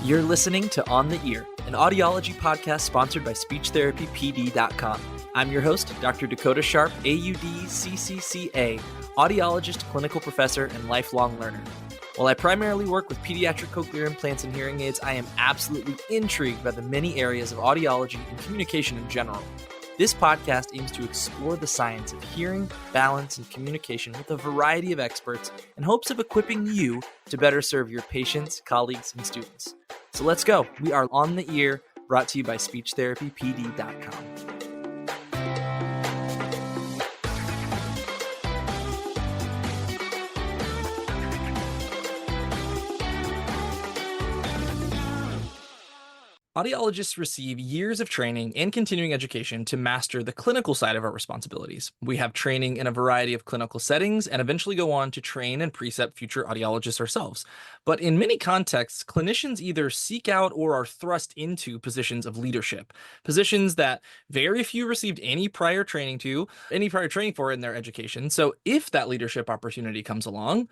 You're listening to On the Ear, an audiology podcast sponsored by SpeechTherapyPD.com. I'm your host, Dr. Dakota Sharp, AUD CCC-A, audiologist, clinical professor, and lifelong learner. While I primarily work with pediatric cochlear implants and hearing aids, I am absolutely intrigued by the many areas of audiology and communication in general. This podcast aims to explore the science of hearing, balance, and communication with a variety of experts in hopes of equipping you to better serve your patients, colleagues, and students. So let's go. We are On the Ear, brought to you by SpeechTherapyPD.com. Audiologists receive years of training and continuing education to master the clinical side of our responsibilities. We have training in a variety of clinical settings and eventually go on to train and precept future audiologists ourselves. But in many contexts, clinicians either seek out or are thrust into positions of leadership, positions that very few received any prior training for in their education. So if that leadership opportunity comes along,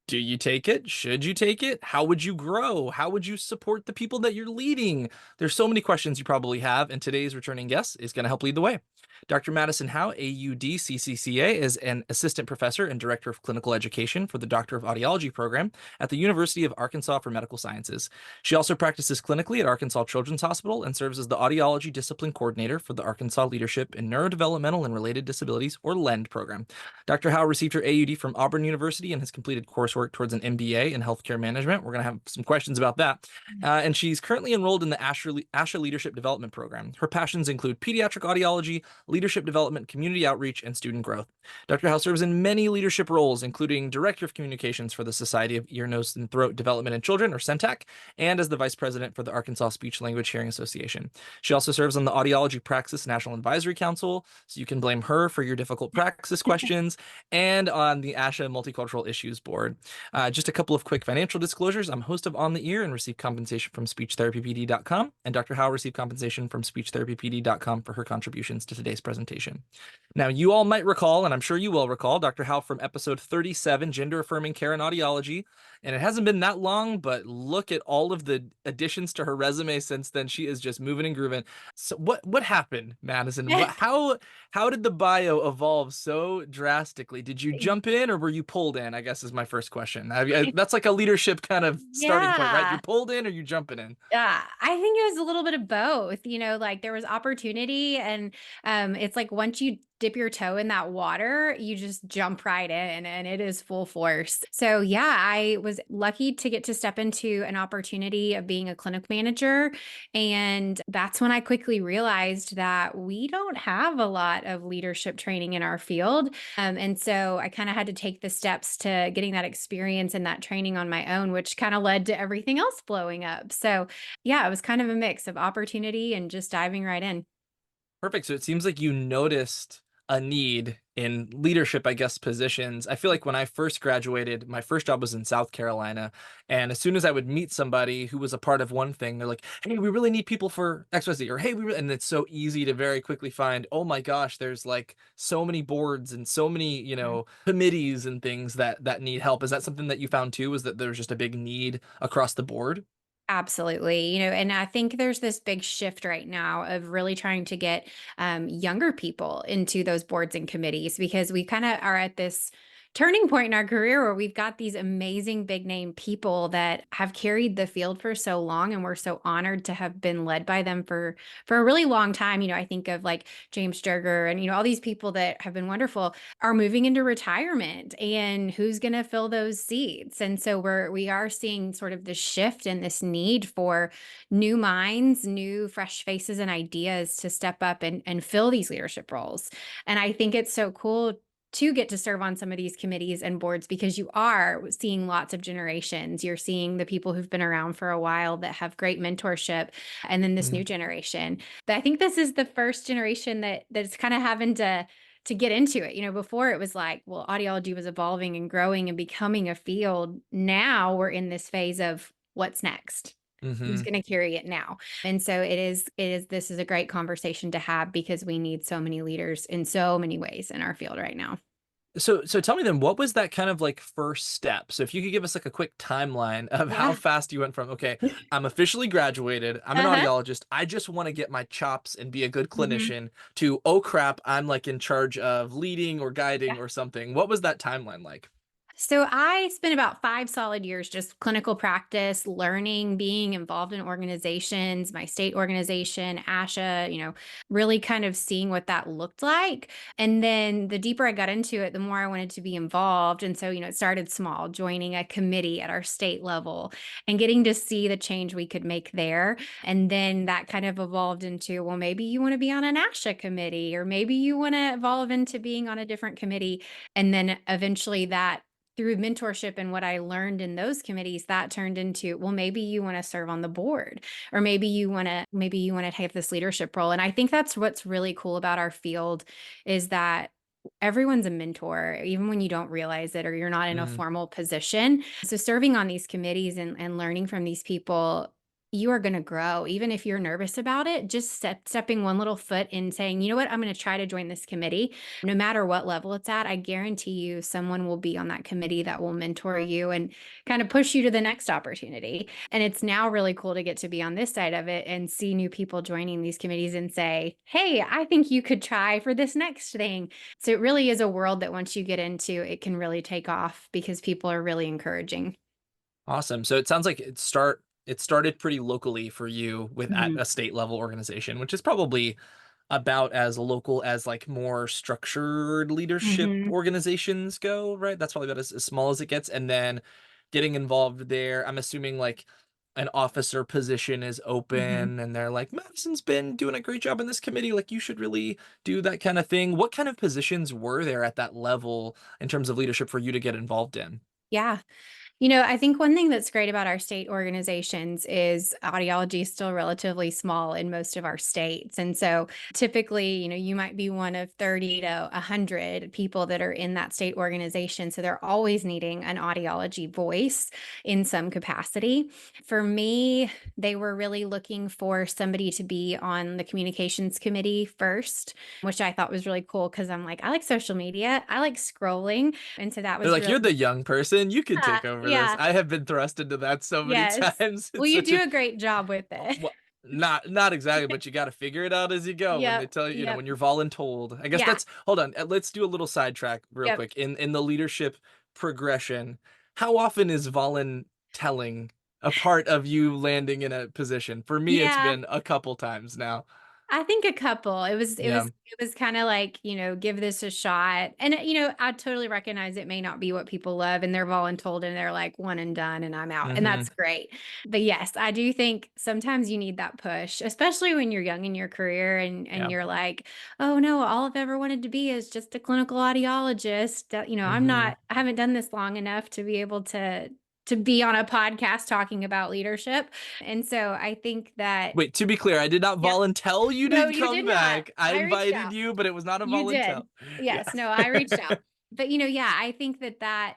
do you take it? Should you take it? How would you grow? How would you support the people that you're leading? There's so many questions you probably have, and today's returning guest is going to help lead the way. Dr. Madison Howe, AUD CCC-A, is an assistant professor and director of clinical education for the Doctor of Audiology program at the University of Arkansas for Medical Sciences. She also practices clinically at Arkansas Children's Hospital and serves as the audiology discipline coordinator for the Arkansas Leadership in Neurodevelopmental and Related Disabilities, or LEND program. Dr. Howe received her AUD from Auburn University and has completed coursework towards an MBA in healthcare management. We're going to have some questions about that. And she's currently enrolled in the ASHA Leadership Development Program. Her passions include pediatric audiology, leadership development, community outreach, and student growth. Dr. Howe serves in many leadership roles, including Director of Communications for the Society of Ear, Nose, and Throat Development in Children, or CENTAC, and as the Vice President for the Arkansas Speech Language Hearing Association. She also serves on the Audiology Praxis National Advisory Council, so you can blame her for your difficult praxis questions, and on the ASHA Multicultural Issues Board. Just a couple of quick financial disclosures. I'm host of On the Ear and receive compensation from SpeechTherapyPD.com, and Dr. Howe received compensation from SpeechTherapyPD.com for her contributions to today's presentation. Now, you all might recall, and I'm sure you will recall, Dr. Howe from episode 37, Gender Affirming Care in Audiology, and it hasn't been that long, but look at all of the additions to her resume since then. She is just moving and grooving. So what happened, Madison? How did the bio evolve so drastically? Did you jump in or were you pulled in, I guess is my first question. That's like a leadership kind of starting point, right? You pulled in or you jumping in? Yeah, I think it was a little bit of both. Like there was opportunity, and it's like once you dip your toe in that water, you just jump right in, and it is full force. So yeah, I was lucky to get to step into an opportunity of being a clinic manager. And that's when I quickly realized that we don't have a lot of leadership training in our field. And so I kind of had to take the steps to getting that experience and that training on my own, which kind of led to everything else blowing up. So yeah, it was kind of a mix of opportunity and just diving right in. Perfect. So it seems like you noticed a need in leadership, I guess, positions. I feel like when I first graduated, my first job was in South Carolina. And as soon as I would meet somebody who was a part of one thing, they're like, hey, we really need people for XYZ, or hey, and it's so easy to very quickly find, oh my gosh, there's like so many boards and so many, committees and things that need help. Is that something that you found too? Is that there's just a big need across the board? Absolutely. And I think there's this big shift right now of really trying to get younger people into those boards and committees, because we kind of are at this turning point in our career where we've got these amazing big name people that have carried the field for so long, and we're so honored to have been led by them for a really long time. I think of like James Jerger and all these people that have been wonderful are moving into retirement, and who's going to fill those seats? And so we are seeing sort of this shift and this need for new minds, new fresh faces and ideas to step up and fill these leadership roles. And I think it's so cool to get to serve on some of these committees and boards, because you are seeing lots of generations. You're seeing the people who've been around for a while that have great mentorship, and then this new generation. But I think this is the first generation that's kind of having to get into it. Before it was like, well, audiology was evolving and growing and becoming a field. Now we're in this phase of what's next. Who's going to carry it now? And so this is a great conversation to have, because we need so many leaders in so many ways in our field right now. So tell me then, what was that kind of like first step? So if you could give us like a quick timeline of how Yeah. fast you went from, okay, I'm officially graduated, I'm an Uh-huh. audiologist, I just want to get my chops and be a good Mhm. clinician, to, oh crap, I'm like in charge of leading or Yeah. guiding or something. What was that timeline like? So I spent about 5 solid years just clinical practice, learning, being involved in organizations, my state organization, ASHA, really kind of seeing what that looked like. And then the deeper I got into it, the more I wanted to be involved. And so, it started small, joining a committee at our state level and getting to see the change we could make there. And then that kind of evolved into, well, maybe you want to be on an ASHA committee, or maybe you want to evolve into being on a different committee. And then eventually that, through mentorship and what I learned in those committees, that turned into, well, maybe you want to serve on the board, or maybe you want to have this leadership role. And I think that's what's really cool about our field, is that everyone's a mentor, even when you don't realize it or you're not in a Mm, formal position. So serving on these committees and learning from these people, you are going to grow. Even if you're nervous about it, just stepping one little foot in, saying, you know what, I'm going to try to join this committee. No matter what level it's at, I guarantee you someone will be on that committee that will mentor you and kind of push you to the next opportunity. And it's now really cool to get to be on this side of it and see new people joining these committees and say, hey, I think you could try for this next thing. So it really is a world that once you get into, it can really take off because people are really encouraging. awesome. So it sounds like it started pretty locally for you with at Mhm. a state level organization, which is probably about as local as like more structured leadership Mhm. organizations go, right? That's probably about as small as it gets. And then getting involved there, I'm assuming like an officer position is Mhm. open and they're like, Madison's been doing a great job in this committee. Like, you should really do that kind of thing. What kind of positions were there at that level in terms of leadership for you to get involved in? Yeah. I think one thing that's great about our state organizations is audiology is still relatively small in most of our states. And so typically, you might be one of 30 to 100 people that are in that state organization. So they're always needing an audiology voice in some capacity. For me, they were really looking for somebody to be on the communications committee first, which I thought was really cool because I'm like, I like social media, I like scrolling. And so that They're was like, really, you're the young person. You could yeah, take over this. yeah. I have been thrust into that so many Yes. times. Well, It's you such a do a great job with it. well, not exactly, but you got to figure it out as you go. When they Yep, tell you, yep. when you're voluntold. I guess Yeah, that's hold on. Let's do a little sidetrack real yep. quick. In the leadership progression, how often is voluntelling a part of you landing in a position? For me, it's Yeah. been a couple times now. I think a couple. It was it Yeah. was it was kind of like, give this a shot. And I totally recognize it may not be what people love and they're voluntold and they're like one and done and I'm out. And Hmm. that's great. But yes, I do think sometimes you need that push, especially when you're young in your career and Yeah. you're like, "Oh no, all I've ever wanted to be is just a clinical audiologist." Hmm. I haven't done this long enough to be able to be on a podcast talking about leadership. And so I think that, Wait, to be clear, I did not yep. volunteer you No, to you come did not. back. I I reached invited out. you, but it was not a You volunteer. did. Yeah. Yes, no, I reached out. But, yeah, I think that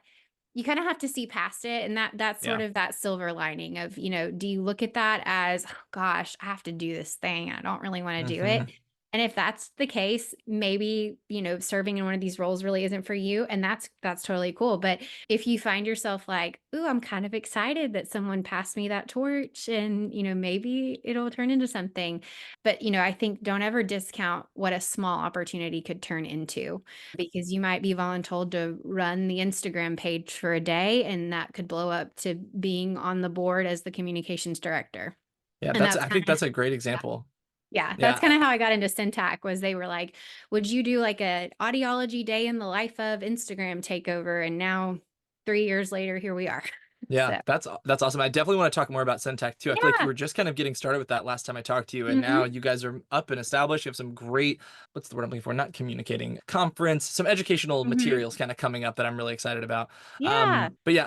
you kinda have to see past it, and that's sort Yeah. of that silver lining of, do you look at that as, "Oh gosh, I have to do this thing, I don't really wanna do it." Hmm. And if that's the case, maybe, serving in one of these roles really isn't for you, and that's totally cool. But if you find yourself like, "Ooh, I'm kind of excited that someone passed me that torch and, maybe it'll turn into something." But, I think don't ever discount what a small opportunity could turn into, because you might be voluntold to run the Instagram page for a day, and that could blow up to being on the board as the communications director. Yeah, And that's that's I think kinda, that's a great yeah. example. Yeah, that's Yeah. kinda how I got into Syntac, was they were like, "Would you do like a audiology day in the life of Instagram takeover?" And now 3 years later, here we are. Yeah, So, that's awesome. I definitely want to talk more about Centec too. I feel like you yeah. were just kind of getting started with that last time I talked to you, and now Mhm, you guys are up and established. You have some great, what's the word I'm looking for? Not communicating, conference, some educational mhm. materials kind of coming up that I'm really excited about. Yeah. But yeah,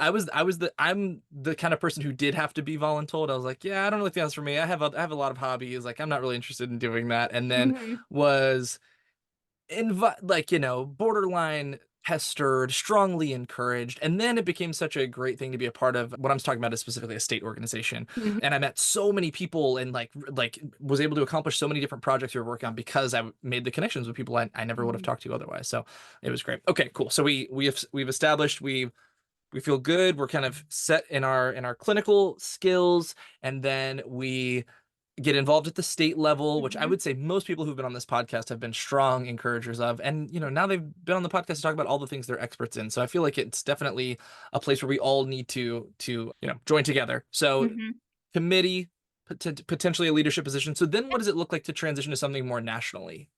I'm the kind of person who did have to be voluntold. I was like, yeah, I don't really think that's for me. I have a lot of hobbies. Like, I'm not really interested in doing that. And then Mhm. was like, borderline pestered, strongly encouraged. And then it became such a great thing to be a part of. What I'm talking about is specifically a state organization. Mhm. And I met so many people and like was able to accomplish so many different projects we were working on because I made the connections with people I never would have Mhm. talked to otherwise. So it was great. Okay, cool. So we've established we feel good. We're kind of set in our clinical skills, and then we get involved at the state level, which I Mhm. would say most people who've been on this podcast have been strong encouragers of. And, now they've been on the podcast to talk about all the things they're experts in. So I feel like it's definitely a place where we all need to join together. So Mhm. committee, potentially a leadership position. So then what does it look like to transition to something more nationally?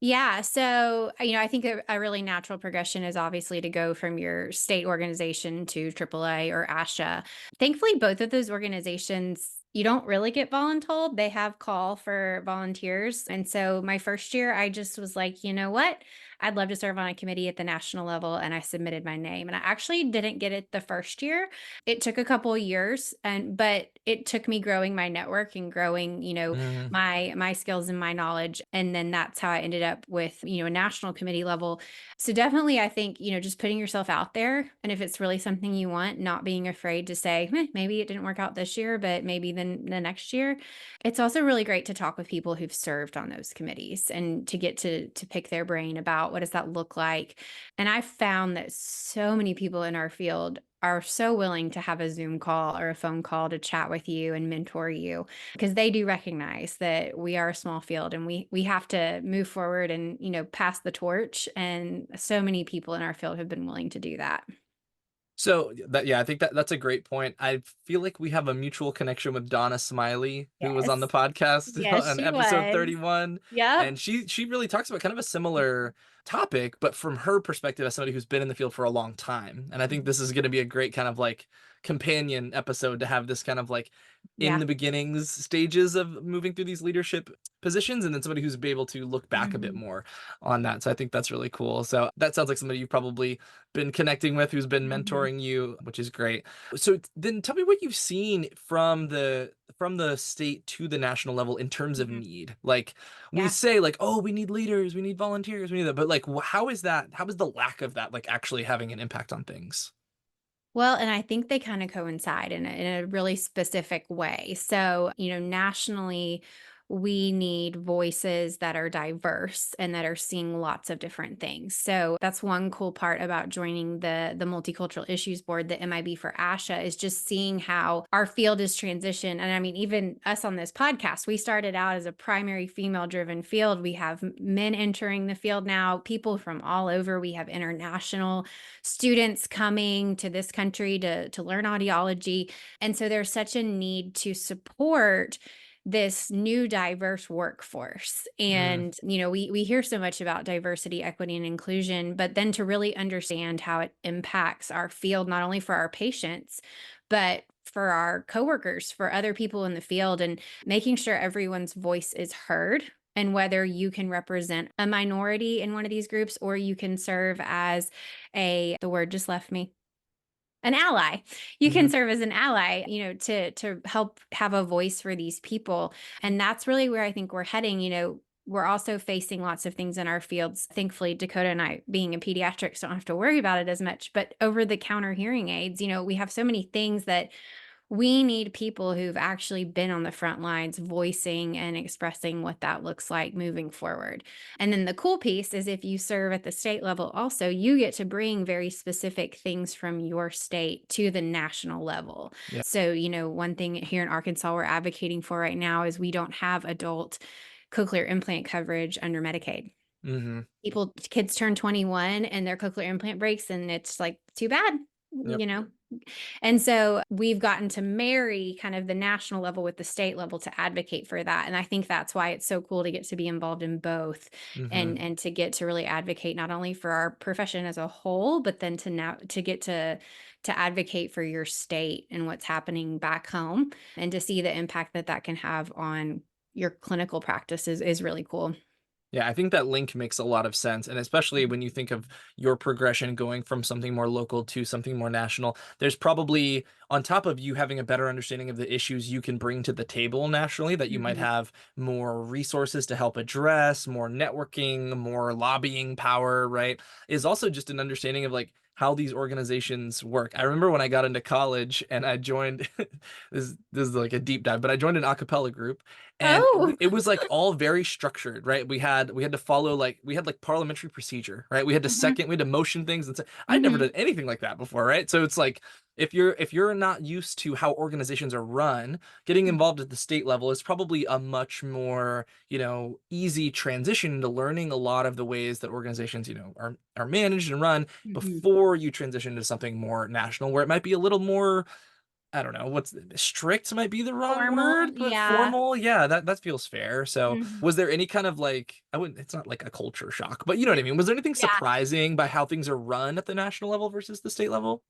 Yeah. So, I think a really natural progression is obviously to go from your state organization to AAA or ASHA. Thankfully, both of those organizations, you don't really get voluntold. They have call for volunteers. And so my first year, I just was like, you know what? I'd love to serve on a committee at the national level. And I submitted my name. And I actually didn't get it the first year. It took a couple of years, but it took me growing my network and growing, Mm, my skills and my knowledge, and then that's how I ended up with a national committee level. So definitely I think just putting yourself out there, and if it's really something you want, not being afraid to say, maybe it didn't work out this year, but maybe then the next year. It's also really great to talk with people who've served on those committees and to get to pick their brain about what does that look like. And I found that so many people in our field are so willing to have a Zoom call or a phone call to chat with you and mentor you, because they do recognize that we are a small field and we have to move forward and pass the torch, and so many people in our field have been willing to do that. So yeah, I think that's a great point. I feel like we have a mutual connection with Donna Smiley, who was on the Yes. podcast Yes, on she episode was. 31. Yep. And she really talks about kind of a similar topic, but from her perspective as somebody who's been in the field for a long time. And I think this is going to be a great kind of like companion episode to have this kind of like in Yeah. the beginnings stages of moving through these leadership positions, and then somebody who's be able to look back a bit Mhm. more on that. So I think that's really cool. So that sounds like somebody you've probably been connecting with, who's been Mhm. mentoring you, which is great. So then tell me what you've seen from the state to the national level in terms of Mhm. need. Like we Yeah. say like, oh, we need leaders, we need volunteers, we need that. But like how is the lack of that like actually having an impact on things? Well, and I think they kind of coincide in a really specific way. So, nationally, we need voices that are diverse and that are seeing lots of different things. So that's one cool part about joining the Multicultural Issues Board, the MIB for ASHA, is just seeing how our field is transitioned. And I mean, even us on this podcast, we started out as a primary female driven field. We have men entering the field now, people from all over. We have international students coming to this country to learn audiology. And so there's such a need to support this new diverse workforce. Mm, And, we hear so much about diversity, equity, and inclusion, but then to really understand how it impacts our field, not only for our patients, but for our coworkers, for other people in the field, and making sure everyone's voice is heard, and whether you can represent a minority in one of these groups or you can serve as the word just left me, an ally. You can mhm. serve as an ally, to help have a voice for these people. And that's really where I think we're heading. We're also facing lots of things in our fields. Thankfully, Dakota and I, being in pediatrics, don't have to worry about it as much. But over the counter hearing aids, we have so many things that we need people who've actually been on the front lines voicing and expressing what that looks like moving forward. And then the cool piece is if you serve at the state level, also, you get to bring very specific things from your state to the national level. Yeah. So, one thing here in Arkansas we're advocating for right now is we don't have adult cochlear implant coverage under Medicaid. Mhm. Kids turn 21 and their cochlear implant breaks, and it's like, too bad, Yep. you know? And so we've gotten to marry kind of the national level with the state level to advocate for that. And I think that's why it's so cool to get to be involved in both, Mhm. and to get to really advocate not only for our profession as a whole, but then to now to get to advocate for your state and what's happening back home, and to see the impact that that can have on your clinical practice is really cool. Yeah, I think that link makes a lot of sense. And especially when you think of your progression going from something more local to something more national, there's probably, on top of you having a better understanding of the issues you can bring to the table nationally, that you might Mhm. have more resources to help address, more networking, more lobbying power, right? Is also just an understanding of like how these organizations work. I remember when I got into college and I joined, this is like a deep dive, but I joined an a cappella group, and Oh. it was like all very structured, right? We had to follow, like, we had like parliamentary procedure, right? Mhm. We had to motion things and say, I'd never Mhm. done anything like that before, right? So it's like, if you're not used to how organizations are run, getting involved at the state level is probably a much more, easy transition into learning a lot of the ways that organizations, are managed and run Mhm. before you transition to something more national, where it might be a little more, I don't know, what's strict might be the wrong Formal, word, but yeah. formal. Yeah, that feels fair. So, Mhm. was there any kind of like, I wouldn't, it's not like a culture shock, but you know what I mean? Was there anything Yeah. surprising by how things are run at the national level versus the state level?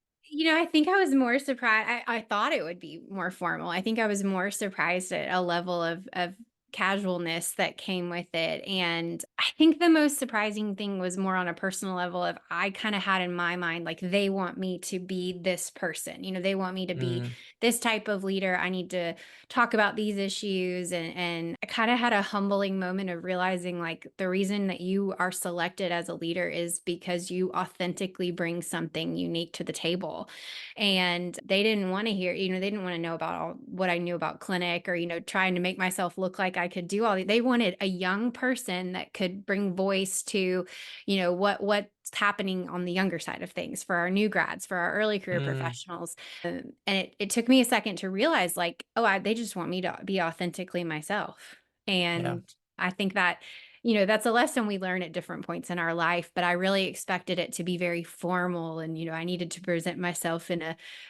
I think I was more surprised. I thought it would be more formal. I think I was more surprised at a level of casualness that came with it. And I think the most surprising thing was more on a personal level of I kind of had in my mind like they want me to be this person. They want me to be Mm, this type of leader. I need to talk about these issues, and I kind of had a humbling moment of realizing like the reason that you are selected as a leader is because you authentically bring something unique to the table. And they didn't want to hear, they didn't want to know about all what I knew about clinic, or trying to make myself look like I could do they wanted a young person that could bring voice to what's happening on the younger side of things for our new grads, for our early career mm, professionals. And it took me a second to realize like, oh, they just want me to be authentically myself. yeah. And I think that that's a lesson we learn at different points in our life, but I really expected it to be very formal. And I needed to present myself in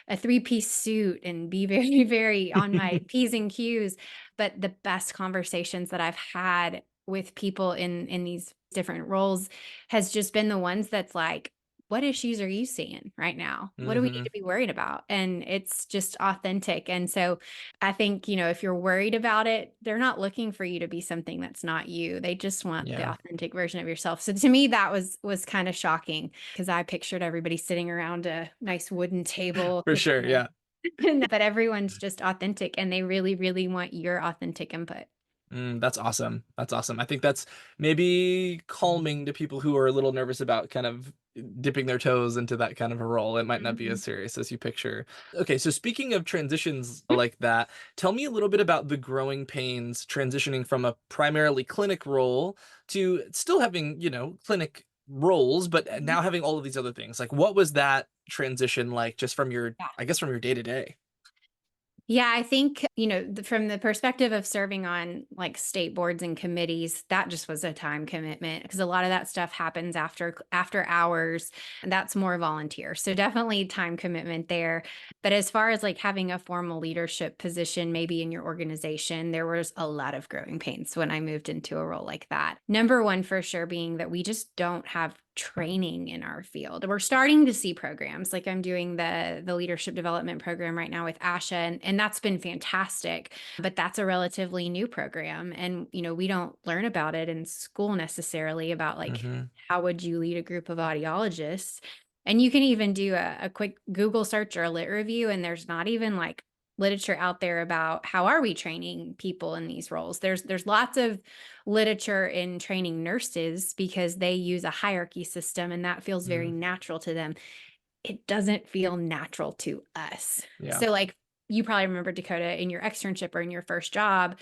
a three-piece suit and be very very on my p's and q's. But the best conversations that I've had with people in these different roles has just been the ones that's like, what issues are you seeing right now? What do we need Hmm. to be worried about? And it's just authentic. And so I think, if you're worried about it, they're not looking for you to be something that's not you. They just want the Yeah, authentic version of yourself. So to me, that was kind of shocking because I pictured everybody sitting around a nice wooden table, for cooking sure. Yeah. but everyone's just authentic and they really, really want your authentic input. That's awesome. That's awesome. I think that's maybe calming to people who are a little nervous about kind of dipping their toes into that kind of a role. It might not be as Mhm. serious as you picture. Okay, so speaking of transitions like that, tell me a little bit about the growing pains transitioning from a primarily clinic role to still having, clinic roles, but Mhm. now having all of these other things. Like, what was that transition like just from your, I guess, from your day to day? Yeah, I think, from the perspective of serving on like state boards and committees, that just was a time commitment because a lot of that stuff happens after hours, and that's more volunteer. So definitely time commitment there. But as far as like having a formal leadership position maybe in your organization, there was a lot of growing pains when I moved into a role like that. Number one for sure being that we just don't have training in our field. We're starting to see programs like I'm doing the leadership development program right now with Asha, and that's been fantastic, but that's a relatively new program, and we don't learn about it in school necessarily about like Hmm. how would you lead a group of audiologists. And you can even do a quick Google search or a lit review, and there's not even like literature out there about how are we training people in these roles. There's lots of literature in training nurses because they use a hierarchy system and that feels very natural to them. It doesn't feel natural to us. Yeah. So like you probably remember, Dakota, in your externship or in your first job,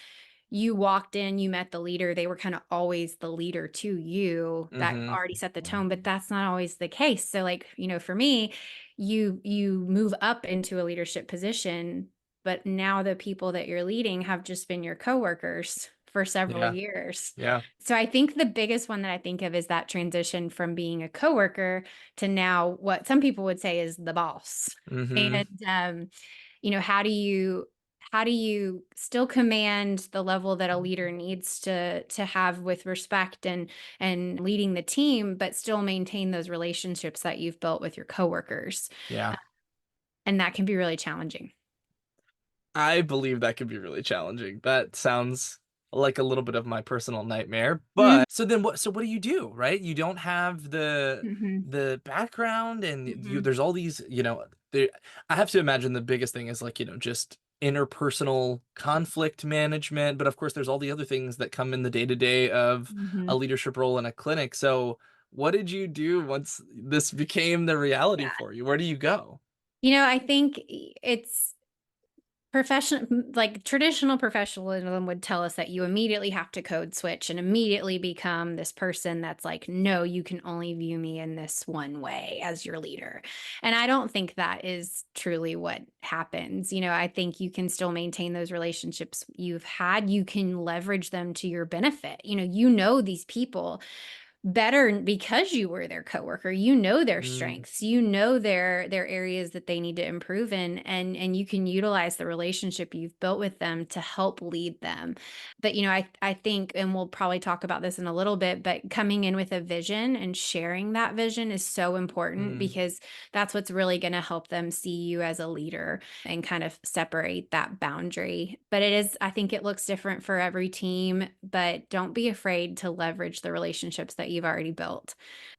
you walked in, you met the leader, they were kind of always the leader to you. That Hmm. already set the tone, but that's not always the case. So like, for me, you move up into a leadership position, but now the people that you're leading have just been your coworkers for several Yeah. years. Yeah. So I think the biggest one that I think of is that transition from being a coworker to now what some people would say is the boss. Hmm. And how do you still command the level that a leader needs to have with respect and leading the team, but still maintain those relationships that you've built with your coworkers? Yeah. And that can be really challenging. I believe that could be really challenging. That sounds like a little bit of my personal nightmare. Mhm, But so what do you do, right? You don't have mhm, the background, and mhm, there's all these, there, I have to imagine the biggest thing is like, just interpersonal conflict management. But of course, there's all the other things that come in the day-to-day of a mhm. leadership role in a clinic. So what did you do once this became the reality Yeah. for you? Where do you go? I think it's like traditional professionalism would tell us that you immediately have to code switch and immediately become this person that's like, no, you can only view me in this one way as your leader. And I don't think that is truly what happens. I think you can still maintain those relationships you've had. You can leverage them to your benefit. These people better because you were their coworker. Their Mm, strengths, their areas that they need to improve in, and you can utilize the relationship you've built with them to help lead them. But I think, and we'll probably talk about this in a little bit, but coming in with a vision and sharing that vision is so important mm, because that's what's really going to help them see you as a leader and kind of separate that boundary. But I think it looks different for every team, but don't be afraid to leverage the relationships that you've already built.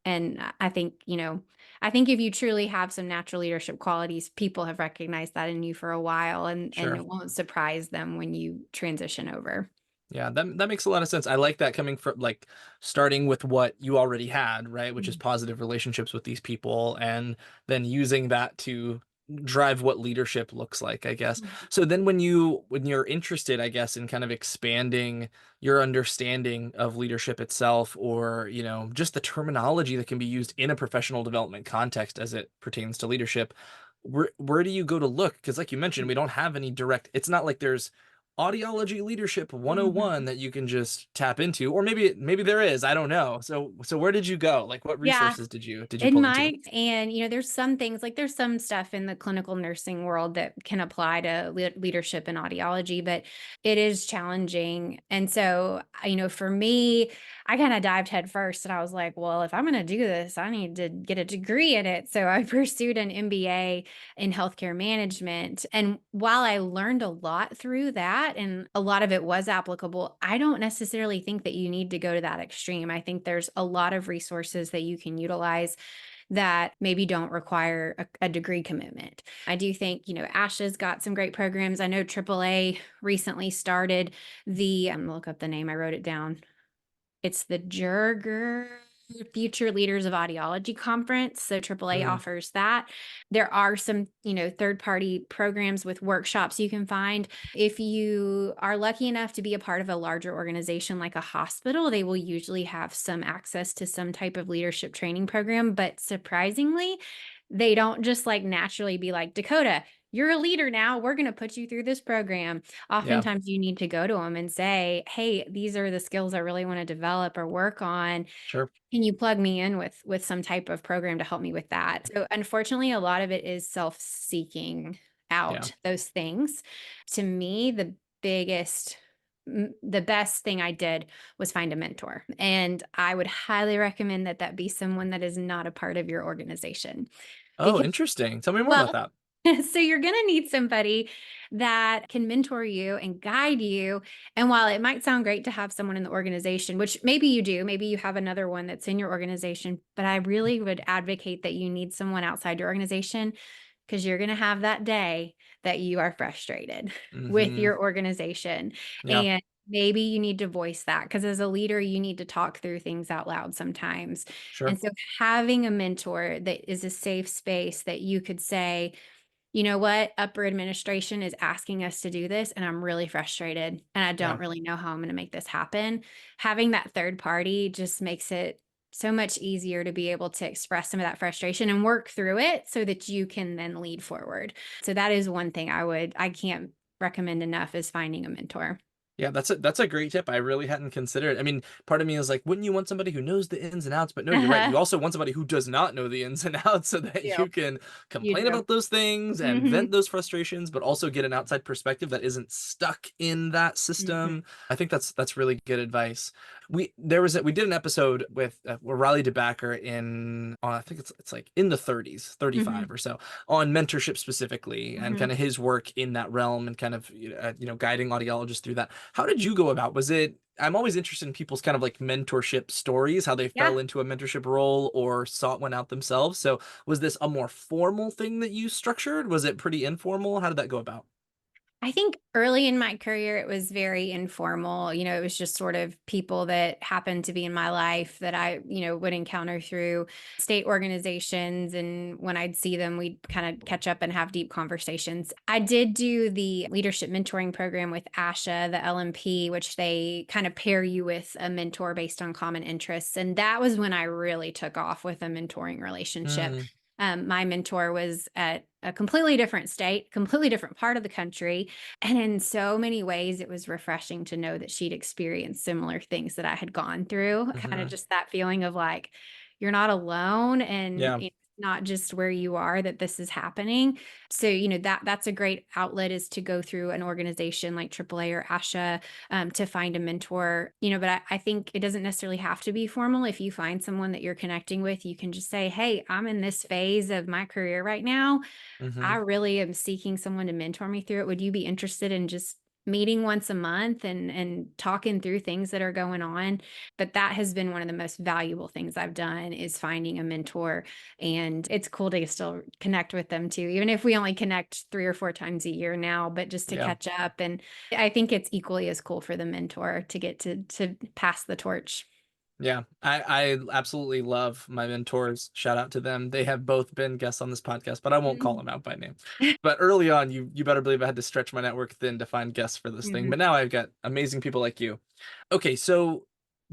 And I think if you truly have some natural leadership qualities, people have recognized that in you for a while, and sure. it won't surprise them when you transition over. Yeah, that makes a lot of sense. I like that, coming from like starting with what you already had, right? Which is Mhm. positive relationships with these people, and then using that to drive what leadership looks like, I guess. So then when you're interested, I guess, in kind of expanding your understanding of leadership itself, or, just the terminology that can be used in a professional development context as it pertains to leadership, where do you go to look? Because like you mentioned, we don't have any direct, it's not like there's Audiology Leadership Mhm. 101 that you can just tap into, or maybe there is, I don't know. So where did you go? Like, what Yeah. resources did you It pull into? might. And, there's some things like there's some stuff in the clinical nursing world that can apply to leadership and audiology, but it is challenging. And so, for me, I kind of dived head first and I was like, well, if I'm going to do this, I need to get a degree in it. So I pursued an MBA in healthcare management. And while I learned a lot through that and a lot of it was applicable, I don't necessarily think that you need to go to that extreme. I think there's a lot of resources that you can utilize that maybe don't require a degree commitment. I do think, ASHA's got some great programs. I know AAA recently started I'm gonna look up the name, I wrote it down. It's the Jurger Future Leaders of Audiology Conference. So AAA Mm, offers that. There are some, third-party programs with workshops you can find. If you are lucky enough to be a part of a larger organization like a hospital, they will usually have some access to some type of leadership training program. But surprisingly, they don't just like naturally be like, Dakota, you're a leader now. We're going to put you through this program. yeah, Oftentimes you need to go to them and say, hey, these are the skills I really want to develop or work on. sure. Can you plug me in with some type of program to help me with that? So unfortunately, a lot of it is self-seeking Yeah. out those things. To me, biggest the best thing I did was find a mentor. And I would highly recommend that that be someone that is not a part of your organization. Oh, Because, interesting. Tell me more about well, that. so you're going to need somebody that can mentor you and guide you. And while it might sound great to have someone in the organization, which maybe you do, maybe you have another one that's in your organization, but I really would advocate that you need someone outside your organization because you're going to have that day that you are frustrated with Mm-hmm. your organization. Yeah, And maybe you need to voice that because as a leader, you need to talk through things out loud sometimes. sure. And so having a mentor that is a safe space that you could say, you know what, upper administration is asking us to do this, and I'm really frustrated, and I don't Yeah. really know how I'm going to make this happen. Having that third party just makes it so much easier to be able to express some of that frustration and work through it so that you can then lead forward. So that is one thing I can't recommend enough is finding a mentor. Yeah, that's a great tip. I really hadn't considered. I mean, part of me is like, wouldn't you want somebody who knows the ins and outs? But no, you're right. Uh-huh. You also want somebody who does not know the ins and outs, so that You you can you complain do. about those things and Hmm. vent those frustrations, but also get an outside perspective that isn't stuck in that Hmm. system. I think that's really good advice. We did an episode with Riley DeBacker in I think it's like in the 30s, 35 Mhm, or so, on mentorship specifically and mhm. kind of his work in that realm and kind of guiding audiologists through that. How did you go about? Was it I'm always interested in people's kind of like mentorship stories, how they Yeah. fell into a mentorship role or sought one out themselves. So was this a more formal thing that you structured? Was it pretty informal? How did that go about? I think early in my career, it was very informal. It was just sort of people that happened to be in my life that I, would encounter through state organizations. And when I'd see them, we'd kind of catch up and have deep conversations. I did do the leadership mentoring program with ASHA, the LMP, which they kind of pair you with a mentor based on common interests. And that was when I really took off with a mentoring relationship. Mm, My mentor was at a completely different state, completely different part of the country. And in so many ways, it was refreshing to know that she'd experienced similar things that I had gone through. Kind of mhm. just that feeling of like, you're not alone and Yeah. it's not just where you are that this is happening. So, that's a great outlet is to go through an organization like AAA or ASHA to find a mentor, but I think it doesn't necessarily have to be formal. If you find someone that you're connecting with, you can just say, hey, I'm in this phase of my career right now. I Hmm. really am seeking someone to mentor me through it. Would you be interested in just meeting once a month and talking through things that are going on? But that has been one of the most valuable things I've done is finding a mentor. And it's cool to still connect with them too, even if we only connect 3 or 4 times a year now, but just to Yeah. catch up. And I think it's equally as cool for the mentor to get to pass the torch. Yeah, I absolutely love my mentors. Shout out to them. They have both been guests on this podcast, but I won't call Mhm. them out by name. But early on, you better believe I had to stretch my network thin to find guests for this thing. Mhm. But now I've got amazing people like you. Okay, so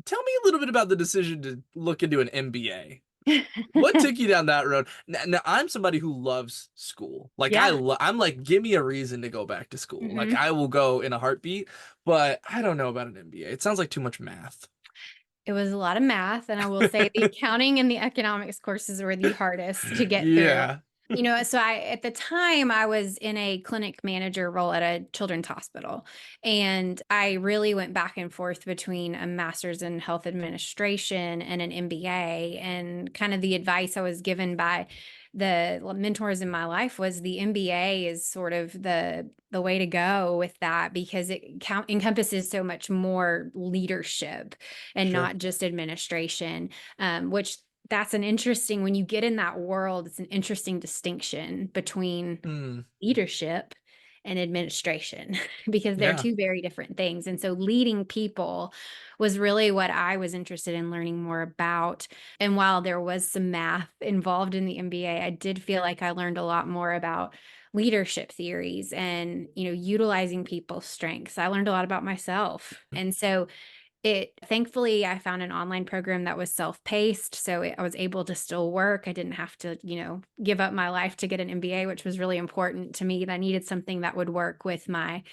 tell me a little bit about the decision to look into an MBA. What took you down that road? Now, I'm somebody who loves school. Like Yeah. I'm like, give me a reason to go back to school. Like Mhm. I will go in a heartbeat. But I don't know about an MBA. It sounds like too much math. It was a lot of math, and I will say the accounting and the economics courses were the hardest to get through. Yeah. So at the time I was in a clinic manager role at a children's hospital, and I really went back and forth between a master's in health administration and an MBA. And kind of the advice I was given by the mentors in my life was the MBA is sort of the way to go with that because it encompasses so much more leadership and Sure. not just administration, which that's an interesting when you get in that world, it's an interesting distinction between Hmm. leadership and administration because they're Yeah. two very different things. And so leading people was really what I was interested in learning more about. And while there was some math involved in the MBA, I did feel like I learned a lot more about leadership theories and, utilizing people's strengths. I learned a lot about myself. And so it thankfully, I found an online program that was self-paced, so I was able to still work. I didn't have to, give up my life to get an MBA, which was really important to me. I needed something that would work with my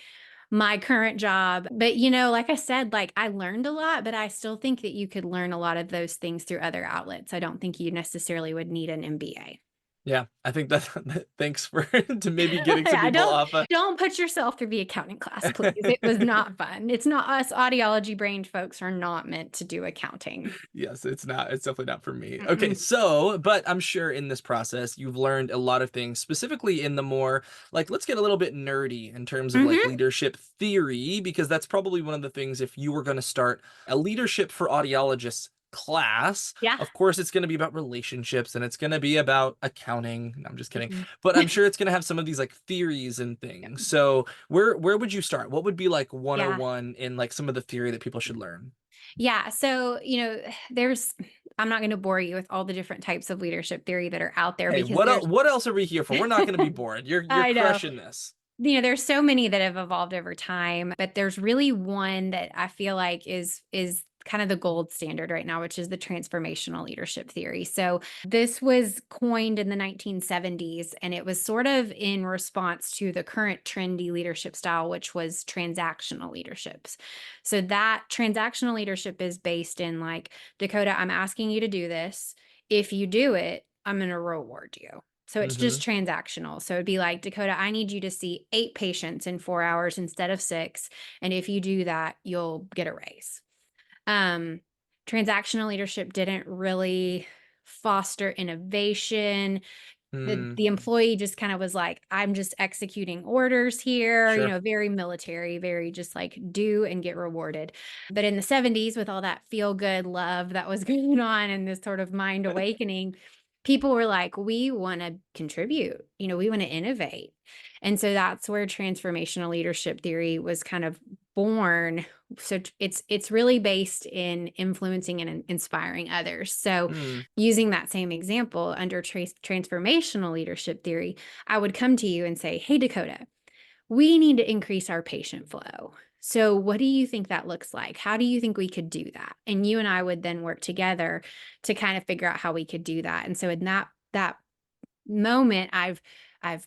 current job. But, like I said, like I learned a lot, but I still think that you could learn a lot of those things through other outlets. I don't think you necessarily would need an MBA. Yeah. I think that thanks for to maybe getting some Yeah, people don't off. don't put yourself through the accounting class, please. It was not fun. It's not us audiology brained folks are not meant to do accounting. Yes, it's not. It's definitely not for me. Okay, Mm-mm. so, but I'm sure in this process you've learned a lot of things, specifically in the more like, let's get a little bit nerdy in terms of like Mhm. leadership theory, because that's probably one of the things if you were going to start a leadership for audiologists class, Yeah. of course it's going to be about relationships and it's going to be about accounting. No, I'm just kidding. Mhm. But I'm sure it's going to have some of these like theories and things. So, where would you start? What would be like Yeah. 101 in like some of the theory that people should learn? Yeah. So, there's I'm not going to bore you with all the different types of leadership theory that are out there Hey, because there's what else are we here for? We're not gonna be bored. You're I know. crushing this. There's so many that have evolved over time, but there's really one that I feel like is kind of the gold standard right now, which is the transformational leadership theory. So this was coined in the 1970s, and it was sort of in response to the current trendy leadership style, which was transactional leaderships. So that transactional leadership is based in like, Dakota, I'm asking you to do this. If you do it, I'm going to reward you. So it's just Mhm. transactional. So it'd be like, Dakota, I need you to see 8 patients in 4 hours instead of 6. And if you do that, you'll get a raise. Um, Transactional leadership didn't really foster innovation. The Mm, the employee just kind of was like, I'm just executing orders here, sure. very military, very just like do and get rewarded. But in the 70s, with all that feel good love that was going on and this sort of mind awakening, people were like, we want to contribute, we want to innovate. And so that's where transformational leadership theory was kind of born. So it's really based in influencing and inspiring others. So Mm, using that same example under transformational leadership theory, I would come to you and say, hey, Dakota, we need to increase our patient flow. So, what do you think that looks like? How do you think we could do that? And you and I would then work together to kind of figure out how we could do that. And so, in that moment, I've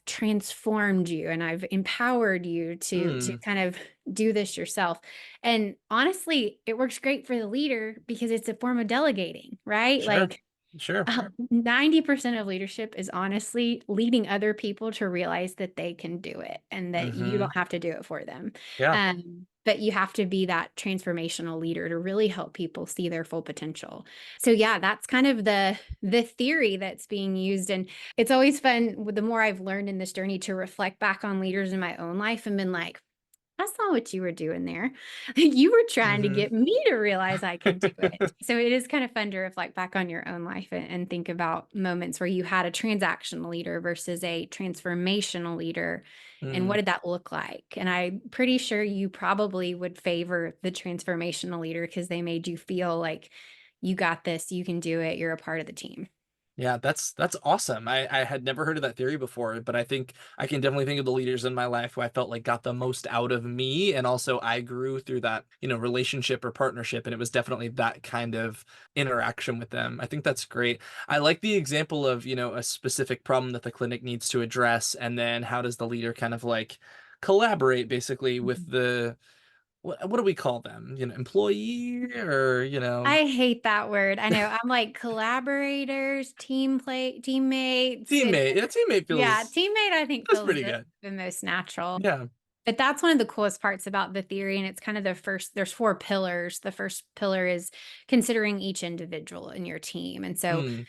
transformed you and I've empowered you to mm, kind of do this yourself. And honestly, it works great for the leader because it's a form of delegating, right? sure. Like Sure. 90% of leadership is honestly leading other people to realize that they can do it and that you Hmm. don't have to do it for them. Yeah. But you have to be that transformational leader to really help people see their full potential. So yeah, that's kind of the theory that's being used. And it's always fun the more I've learned in this journey to reflect back on leaders in my own life and been like, I saw what you were doing there. You were trying to Hmm. get me to realize I could do it. So it is kind of fun to reflect back on your own life and think about moments where you had a transactional leader versus a transformational leader. And what Mm. did that look like? And I'm pretty sure you probably would favor the transformational leader because they made you feel like you got this, you can do it, you're a part of the team. Yeah, that's awesome. I had never heard of that theory before, but I think I can definitely think of the leaders in my life who I felt like got the most out of me, and also I grew through that, relationship or partnership, and it was definitely that kind of interaction with them. I think that's great. I like the example of, a specific problem that the clinic needs to address, and then how does the leader kind of like collaborate basically with Mhm. the what do we call them? Employee or, I hate that word. I know. I'm like collaborators, teammates. teammate. Yeah, teammate Yeah, feels teammate, I think that's feels pretty good. the most natural. Yeah. But that's one of the coolest parts about the theory, and it's kind of there's 4 pillars. The first pillar is considering each individual in your team. And so, Mm,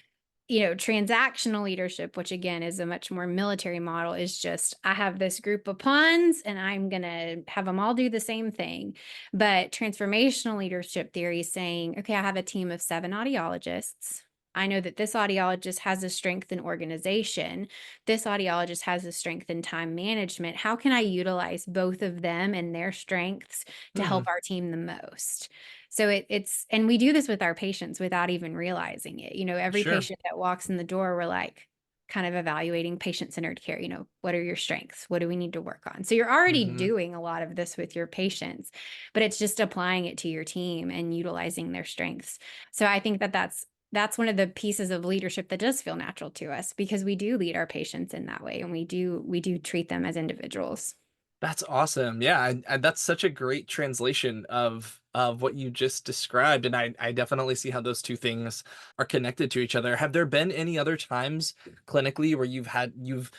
transactional leadership, which again is a much more military model, is just I have this group of pawns and I'm going to have them all do the same thing. But transformational leadership theory is saying, okay, I have a team of 7 audiologists. I know that this audiologist has a strength in organization. This audiologist has a strength in time management. How can I utilize both of them and their strengths to mm, help our team the most? So it's and we do this with our patients without even realizing it. Every sure. patient that walks in the door, we're like kind of evaluating patient-centered care. What are your strengths? What do we need to work on? So you're already Mhm. doing a lot of this with your patients, but it's just applying it to your team and utilizing their strengths. So I think that that's one of the pieces of leadership that does feel natural to us because we do lead our patients in that way and we do treat them as individuals. That's awesome. Yeah, that's such a great translation of what you just described, and I definitely see how those two things are connected to each other. Have there been any other times clinically where you've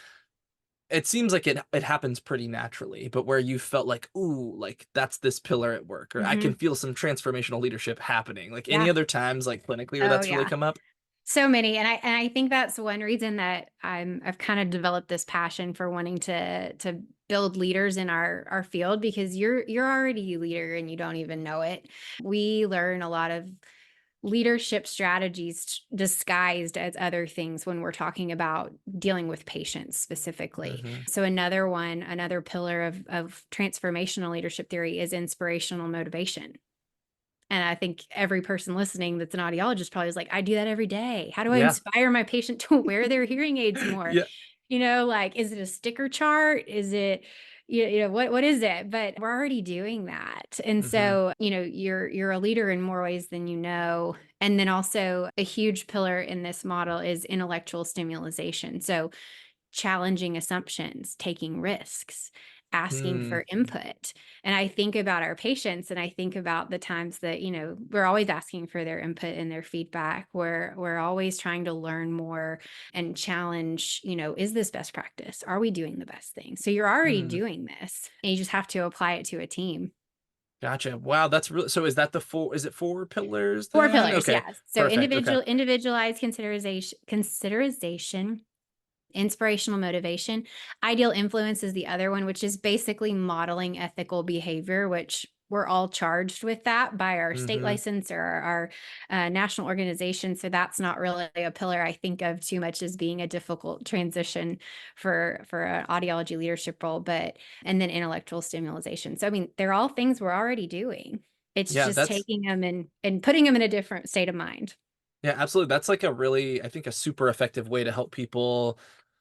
it seems like it happens pretty naturally, but where you felt like, "Ooh, like that's this pillar at work," or I can Mhm. feel some transformational leadership happening. Like any Yeah. other times like clinically where Oh, that's really yeah. come up? So many, and I think that's one reason that I've kind of developed this passion for wanting to build leaders in our field because you're already a leader and you don't even know it. We learn a lot of leadership strategies disguised as other things when we're talking about dealing with patients specifically. Mhm. So another pillar of transformational leadership theory is inspirational motivation. And I think every person listening that's an audiologist probably is like, I do that every day. How do I Yeah. inspire my patient to wear their hearing aids more? Yeah. Like, is it a sticker chart? Is it, what is it? But we're already doing that. And Mhm. so, you're a leader in more ways than you know. And then also a huge pillar in this model is intellectual stimulation. So challenging assumptions, taking risks, asking Mm, for input. And I think about our patients and I think about the times that, we're always asking for their input and their feedback. We're always trying to learn more and challenge, is this best practice? Are we doing the best thing? So you're already mm. doing this and you just have to apply it to a team. Gotcha. Wow, that's really, so is that the four, is it four pillars Four then? pillars, Okay. yes. So Perfect. Okay. individualized consideration, inspirational motivation. Ideal influence is the other one, which is basically modeling ethical behavior, which we're all charged with that by our state Mm-hmm. license or our national organization. So that's not really a pillar I think of too much as being a difficult transition for an audiology leadership role. But and then intellectual stimulation. So I mean, they're all things we're already doing. It's Yeah, just that's taking them and putting them in a different state of mind. yeah, absolutely. That's like a really, I think, a super effective way to help people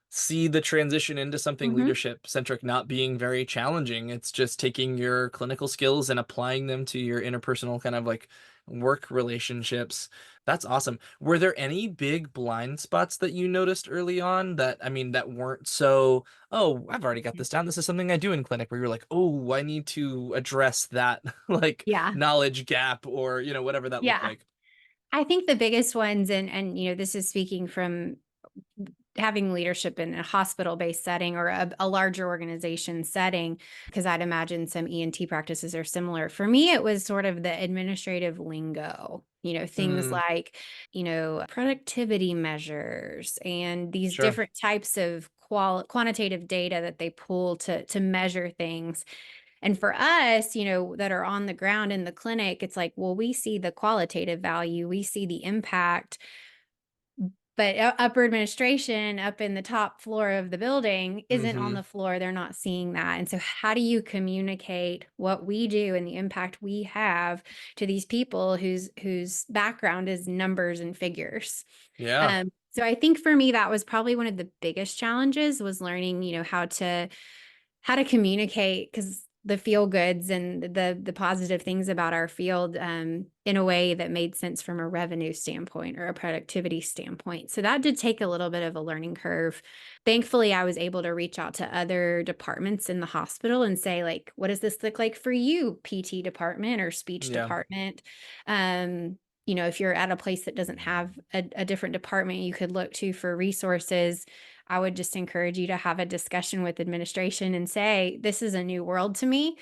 see the transition into something Hmm. leadership centric not being very challenging. It's just taking your clinical skills and applying them to your interpersonal kind of like work relationships. That's awesome. Were there any big blind spots that you noticed early on that, I mean, that weren't so, oh, I've already got this down. This is something I do in clinic, where you're like, oh, I need to address that like Yeah. knowledge gap, or, whatever that looked Yeah. like. I think the biggest ones, and this is speaking from having leadership in a hospital-based setting or a larger organization setting, because I'd imagine some ENT practices are similar. For me, it was sort of the administrative lingo, things Mm, like, productivity measures and these sure. different types of quantitative data that they pull to measure things. And for us, that are on the ground in the clinic, it's like, well, we see the qualitative value, we see the impact, but upper administration up in the top floor of the building isn't on Mm-hmm. the floor. They're not seeing that. And so, how do you communicate what we do and the impact we have to these people whose background is numbers and figures? Yeah. So I think for me, that was probably one of the biggest challenges was learning, how to communicate because the feel goods and the positive things about our field in a way that made sense from a revenue standpoint or a productivity standpoint. So that did take a little bit of a learning curve. Thankfully, I was able to reach out to other departments in the hospital and say, like, what does this look like for you, PT department or speech Yeah. department? If you're at a place that doesn't have a different department you could look to for resources, I would just encourage you to have a discussion with administration and say, this is a new world to me.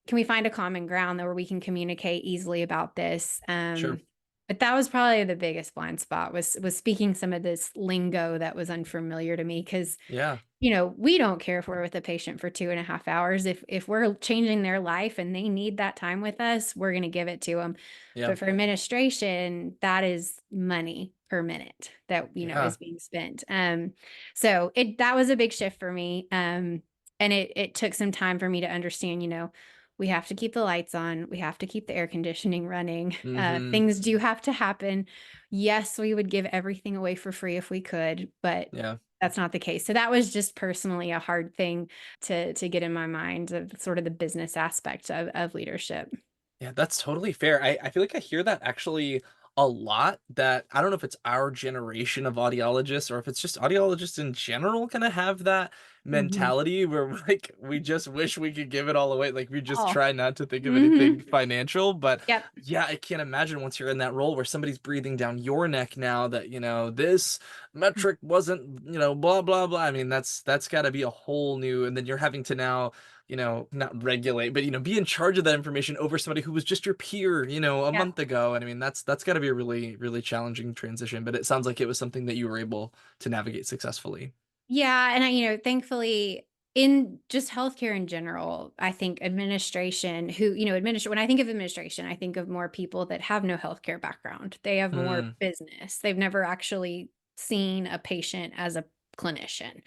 Can we find a common ground where we can communicate easily about this? Sure. But that was probably the biggest blind spot was speaking some of this lingo that was unfamiliar to me because Yeah. we don't care if we're with a patient for 2.5 hours. If we're changing their life and they need that time with us, we're going to give it to them. Yeah. But for administration, that is money per minute that, Yeah. is being spent. So that was a big shift for me. And it took some time for me to understand, we have to keep the lights on. We have to keep the air conditioning running. Mm-hmm. Things do have to happen. Yes, we would give everything away for free if we could, but Yeah. that's not the case. So that was just personally a hard thing to get in my mind of sort of the business aspect of leadership. Yeah, that's totally fair. I feel like I hear that actually a lot, that I don't know if it's our generation of audiologists or if it's just audiologists in general kind of have that Mhm. mentality where like we just wish we could give it all away. Like we just Oh. try not to think of anything Mhm. financial. But Yep. yeah, I can't imagine once you're in that role where somebody's breathing down your neck now that, this metric wasn't, blah, blah, blah. I mean, that's gotta be a whole new, and then you're having to now not regulate, but be in charge of that information over somebody who was just your peer, a Yep. month ago. And I mean, that's got to be a really, really challenging transition, but it sounds like it was something that you were able to navigate successfully. Yeah, and thankfully in just healthcare in general, I think administration who, when I think of administration, I think of more people that have no healthcare background. They have more Mm, business. They've never actually seen a patient as a clinician.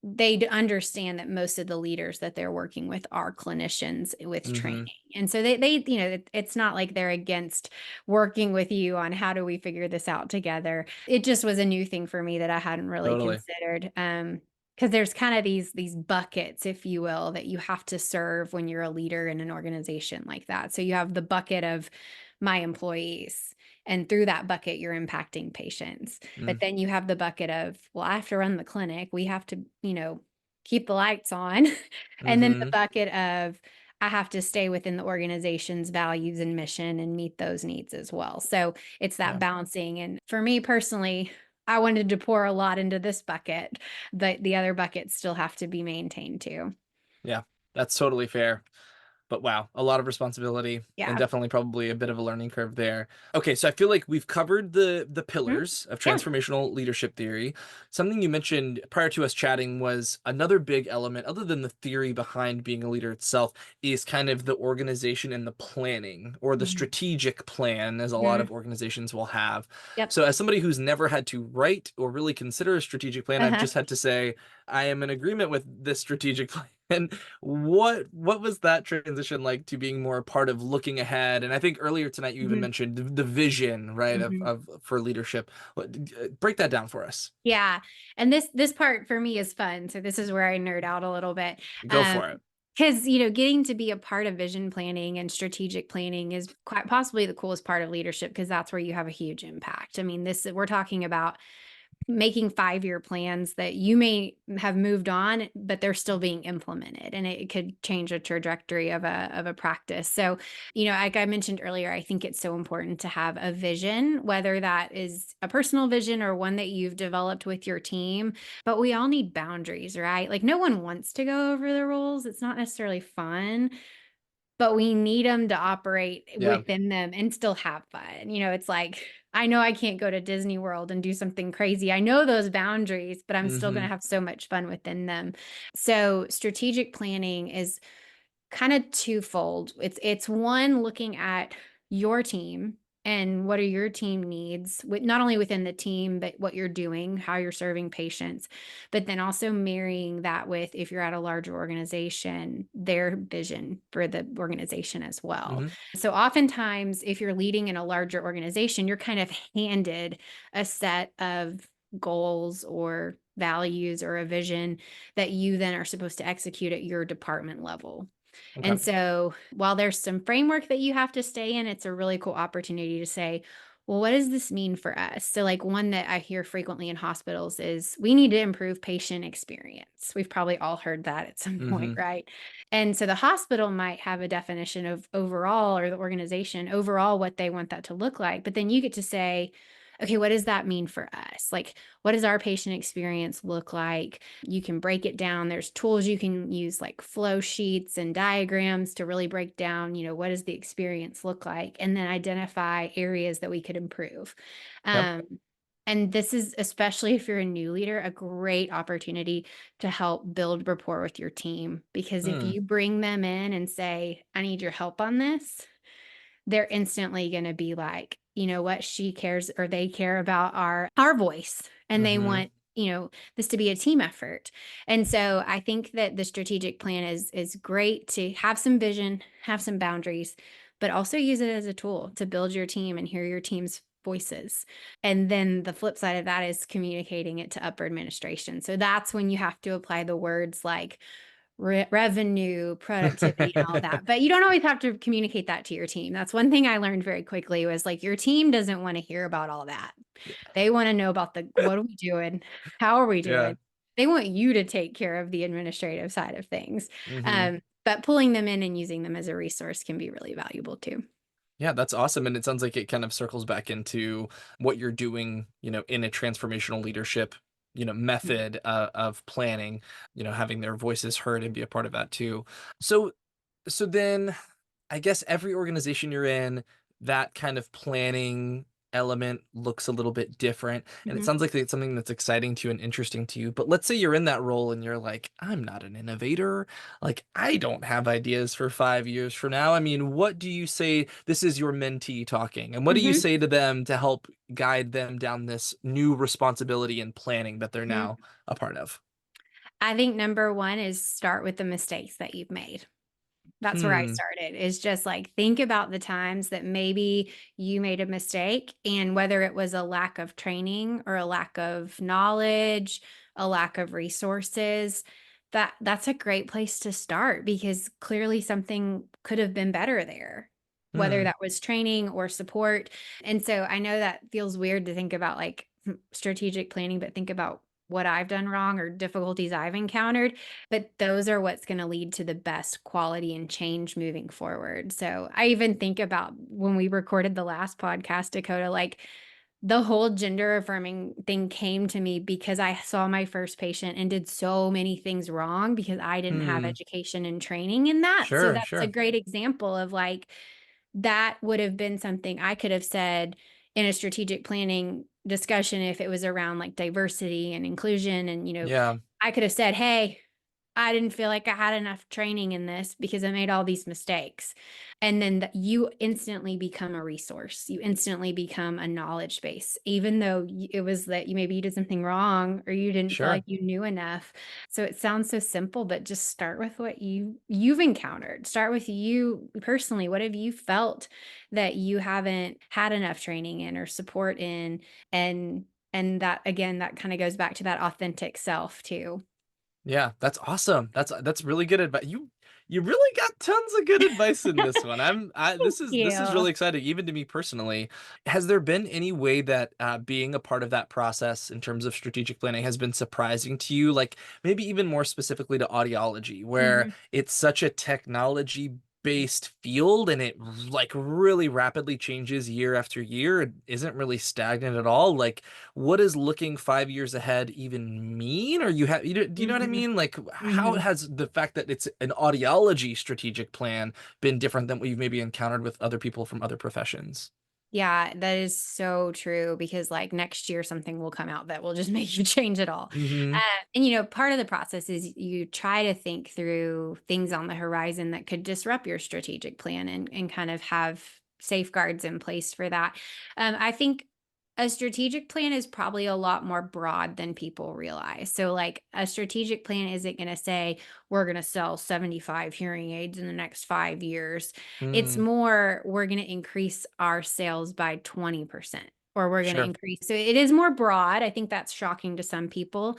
They understand that most of the leaders that they're working with are clinicians with training. mm-hmm. And so it's not like they're against working with you on how do we figure this out together. It just was a new thing for me that I hadn't really Totally. considered. Because there's kind of these buckets, if you will, that you have to serve when you're a leader in an organization like that. So you have the bucket of my employees, and through that bucket, you're impacting patients. But Mm, then you have the bucket of, well, I have to run the clinic. We have to, keep the lights on. And then the mm-hmm. bucket of, I have to stay within the organization's values and mission and meet those needs as well. So it's that Yeah. balancing. And for me personally, I wanted to pour a lot into this bucket, but the other buckets still have to be maintained too. Yeah. That's totally fair. But wow, a lot of responsibility and Yeah. definitely probably a bit of a learning curve there. Okay, so I feel like we've covered the Mhm. pillars of Yeah. transformational leadership theory. Something you mentioned prior to us chatting was another big element, other than the theory behind being a leader itself, is kind of the organization and the planning or the Mhm. strategic plan, as a lot Mhm. of organizations will have. Yep. So, as somebody who's never had to write or really consider a strategic plan, I've Uh-huh. just had to say, I am in agreement with this strategic plan. And what was that transition like to being more a part of looking ahead? And I think earlier tonight you even Mhm. mentioned the vision, right, Mhm. of for leadership. Break that down for us. Yeah. And this part for me is fun. So this is where I nerd out a little bit. Go Um, for it. because getting to be a part of vision planning and strategic planning is quite possibly the coolest part of leadership because that's where you have a huge impact. I mean, this we're talking about making 5-year plans that you may have moved on, but they're still being implemented, and it could change a trajectory of a practice. So, like I mentioned earlier, I think it's so important to have a vision, whether that is a personal vision or one that you've developed with your team. But we all need boundaries, right? Like no one wants to go over the rules. It's not necessarily fun, but we need them to operate Yeah. within them and still have fun. It's like, I know I can't go to Disney World and do something crazy. I know those boundaries, but I'm still gonna Hmm. have so much fun within them. So, strategic planning is kind of twofold. It's one, looking at your team and what are your team needs, with not only within the team, but what you're doing, how you're serving patients, but then also marrying that with, if you're at a larger organization, their vision for the organization as well. Hmm. So oftentimes, if you're leading in a larger organization, you're kind of handed a set of goals or values or a vision that you then are supposed to execute at your department level. Okay. And so while there's some framework that you have to stay in, it's a really cool opportunity to say, well, what does this mean for us? So, like one that I hear frequently in hospitals is we need to improve patient experience. We've probably all heard that at some point, Hmm. right? And so the hospital might have a definition of overall, or the organization overall, what they want that to look like. But then you get to say, okay, what does that mean for us? Like, what does our patient experience look like? You can break it down. There's tools you can use, like flow sheets and diagrams, to really break down, what does the experience look like? And then identify areas that we could improve. Yep. And this is, especially if you're a new leader, a great opportunity to help build rapport with your team. Because if Mm. you bring them in and say, I need your help on this, they're instantly going to be like, you know what, she cares, or they care about our voice, and they Hmm. want, this to be a team effort. And so I think that the strategic plan is great to have some vision, have some boundaries, but also use it as a tool to build your team and hear your team's voices. And then the flip side of that is communicating it to upper administration. So that's when you have to apply the words like revenue, productivity, and all that. But you don't always have to communicate that to your team. That's one thing I learned very quickly, was like, your team doesn't want to hear about all that. They want to know about the, what are we doing? How are we Yeah. doing? They want you to take care of the administrative side of things. Hmm. But pulling them in and using them as a resource can be really valuable too. Yeah, that's awesome. And it sounds like it kind of circles back into what you're doing, in a transformational leadership, method of planning, having their voices heard and be a part of that too. So, so then I guess every organization you're in, that kind of planning element looks a little bit different. And it Mhm. sounds like it's something that's exciting to you and interesting to you. But let's say you're in that role and you're like, I'm not an innovator. Like, I don't have ideas for 5 years from now. I mean, what do you say? This is your mentee talking. And what do you Mhm. say to them to help guide them down this new responsibility and planning that they're Mhm. now a part of? I think number one is start with the mistakes that you've made. That's where I Hmm. started, is just like, think about the times that maybe you made a mistake, and whether it was a lack of training or a lack of knowledge, a lack of resources, that's a great place to start, because clearly something could have been better there, whether Hmm. that was training or support. And so I know that feels weird to think about, like, strategic planning, but think about what I've done wrong or difficulties I've encountered, but those are what's going to lead to the best quality and change moving forward. So I even think about when we recorded the last podcast, Dakota, like, the whole gender affirming thing came to me because I saw my first patient and did so many things wrong because I didn't have Hmm. education and training in that. So Sure, that's a sure. great example of like that would have been something I could have said in a strategic planning discussion if it was around like diversity and inclusion. And, Yeah, I could have said, hey, I didn't feel like I had enough training in this because I made all these mistakes. And then you instantly become a resource. You instantly become a knowledge base, even though it was that maybe you did something wrong or you didn't feel like sure. you knew enough. So it sounds so simple, but just start with what you've encountered. Start with you personally. What have you felt that you haven't had enough training in or support in? And and that again, that kind of goes back to that authentic self too. Yeah, that's awesome. That's really good advice. You really got tons of good advice in this one. Thank This is you. really exciting, even to me personally. Has there been any way that being a part of that process in terms of strategic planning has been surprising to you? Like maybe even more specifically to audiology, where Mhm. it's such a technology based field and it like really rapidly changes year after year. It isn't really stagnant at all. Like what does looking 5 years ahead even mean? Or do you know what I Mhm. mean? Like, how Mhm. has the fact that it's an audiology strategic plan been different than what you've maybe encountered with other people from other professions? Yeah, that is so true because like next year something will come out that will just make you change it all. Hmm. And part of the process is you try to think through things on the horizon that could disrupt your strategic plan and kind of have safeguards in place for that. I think a strategic plan is probably a lot more broad than people realize. So like a strategic plan isn't going to say we're going to sell 75 hearing aids in the next 5 years. It's Mm, more, we're gonna increase our sales by 20%, or we're gonna sure. increase so it is more broad. I think that's shocking to some people.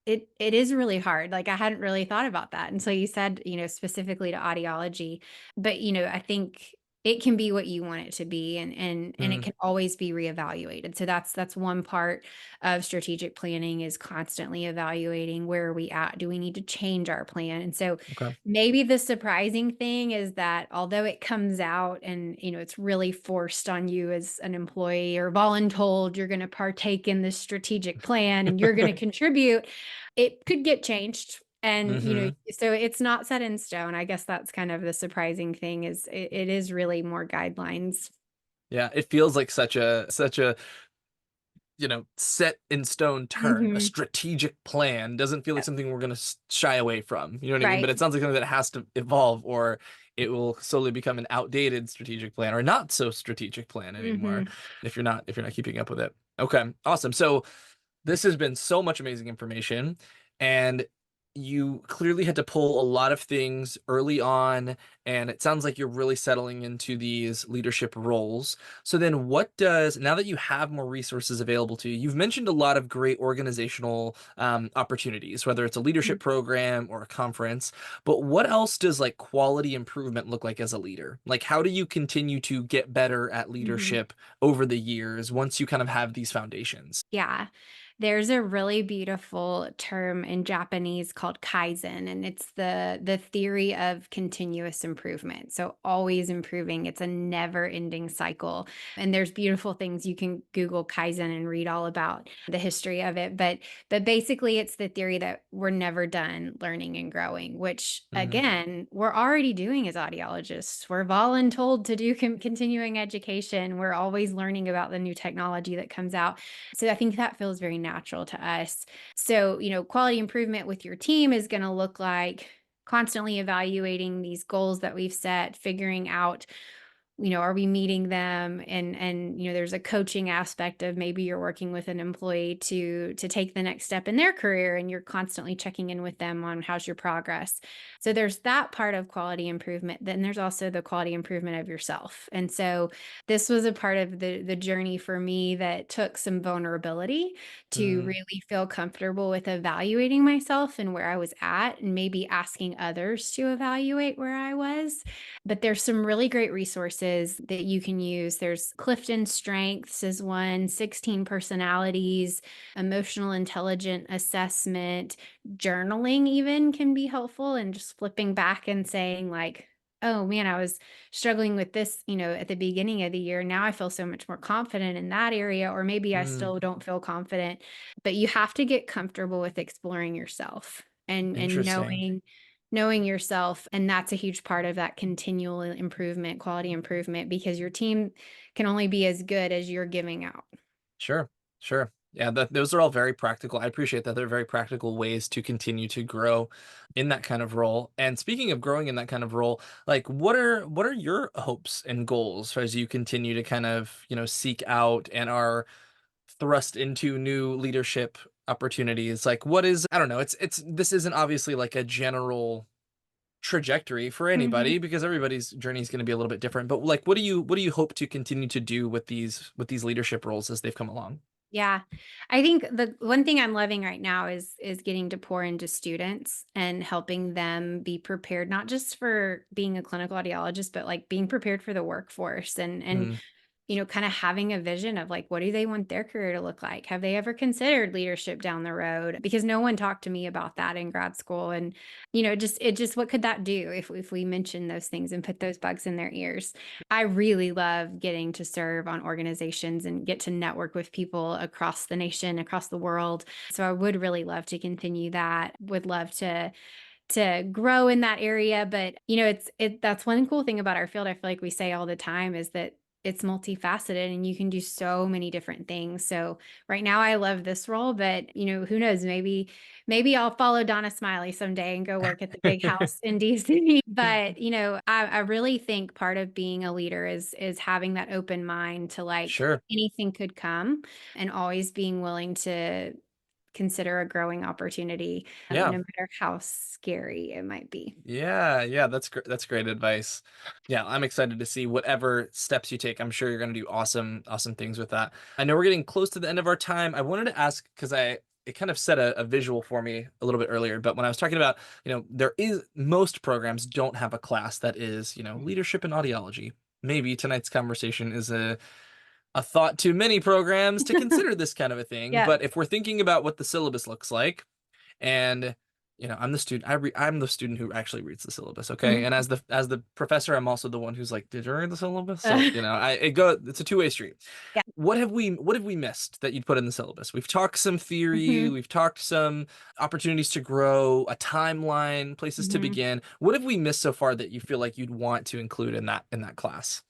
It is really hard. Like, I hadn't really thought about that until you said, specifically to audiology. But, I think it can be what you want it to be, and it Mm, can always be reevaluated. So that's one part of strategic planning is constantly evaluating where are we at? Do we need to change our plan? And so okay. maybe the surprising thing is that although it comes out and, it's really forced on you as an employee or voluntold, you're going to partake in this strategic plan and you're going to contribute, it could get changed. And, Hmm. so it's not set in stone. I guess that's kind of the surprising thing is it is really more guidelines. Yeah, it feels like such a set in stone term. A Hmm. strategic plan doesn't feel like Yep. something we're going to shy away from. You know what I mean? But Right. it sounds like something that has to evolve, or it will slowly become an outdated strategic plan or not so strategic plan anymore Hmm. if you're not keeping up with it. Okay, awesome. So this has been so much amazing information, and you clearly had to pull a lot of things early on, and it sounds like you're really settling into these leadership roles. So then now that you have more resources available to you, you've mentioned a lot of great organizational opportunities, whether it's a leadership program or a conference, but what else does like quality improvement look like as a leader? Like how do you continue to get better at Hmm. leadership over the years once you kind of have these foundations? Yeah. There's a really beautiful term in Japanese called kaizen, and it's the theory of continuous improvement. So always improving. It's a never-ending cycle. And there's beautiful things you can Google kaizen and read all about the history of it. But basically it's the theory that we're never done learning and growing, which Hmm. again, we're already doing as audiologists. We're voluntold to do continuing education. We're always learning about the new technology that comes out. So I think that feels very natural to us. So, quality improvement with your team is going to look like constantly evaluating these goals that we've set, figuring out, are we meeting them? And there's a coaching aspect of maybe you're working with an employee to take the next step in their career and you're constantly checking in with them on how's your progress. So there's that part of quality improvement. Then there's also the quality improvement of yourself. And so this was a part of the journey for me that took some vulnerability to Mm, really feel comfortable with evaluating myself and where I was at and maybe asking others to evaluate where I was. But there's some really great resources that you can use. There's Clifton Strengths is one, 16 personalities, emotional intelligent assessment, journaling even can be helpful and just flipping back and saying like oh man, I was struggling with this, at the beginning of the year. Now I feel so much more confident in that area, or maybe I Mm, still don't feel confident. But you have to get comfortable with exploring yourself and interesting. knowing yourself. And that's a huge part of that continual improvement, quality improvement, because your team can only be as good as you're giving out. Sure, sure. Yeah, those are all very practical. I appreciate that. They're very practical ways to continue to grow in that kind of role. And speaking of growing in that kind of role, like what are your hopes and goals as you continue to kind of, seek out and are thrust into new leadership opportunities? Like what is, I don't know, it's this isn't obviously like a general trajectory for Mhm. anybody because everybody's journey is going to be a little bit different. But like what do you hope to continue to do with these leadership roles as they've come along? Yeah. I think the one thing I'm loving right now is getting to pour into students and helping them be prepared, not just for being a clinical audiologist, but like being prepared for the workforce and Mm, kind of having a vision of like, what do they want their career to look like? Have they ever considered leadership down the road? Because no one talked to me about that in grad school. And, it just, what could that do if we mention those things and put those bugs in their ears? I really love getting to serve on organizations and get to network with people across the nation, across the world. So I would really love to continue that. Would love to grow in that area. But that's one cool thing about our field. I feel like we say all the time is that it's multifaceted and you can do so many different things. So right now I love this role, but who knows, maybe I'll follow Donna Smiley someday and go work at the big house in DC. But I really think part of being a leader is having that open mind to like sure. anything could come, and always being willing to consider a growing opportunity, Yeah. no matter how scary it might be. Yeah, yeah, that's great advice. Yeah, I'm excited to see whatever steps you take. I'm sure you're going to do awesome things with that. I know we're getting close to the end of our time. I wanted to ask because it kind of set a visual for me a little bit earlier, but when I was talking about, there is most programs don't have a class that is, leadership and audiology. Maybe tonight's conversation is a thought to many programs to consider this kind of a thing. Yeah. But if we're thinking about what the syllabus looks like, and I'm the student, I'm the student who actually reads the syllabus, okay? And Mhm. as the professor, I'm also the one who's like, did you read the syllabus? So, Uh, it's a two-way street. yeah. What have we missed that you'd put in the syllabus? We've talked some theory, Mhm. we've talked some opportunities to grow, a timeline, places to Mhm. begin. What have we missed so far that you feel like you'd want to include in that class?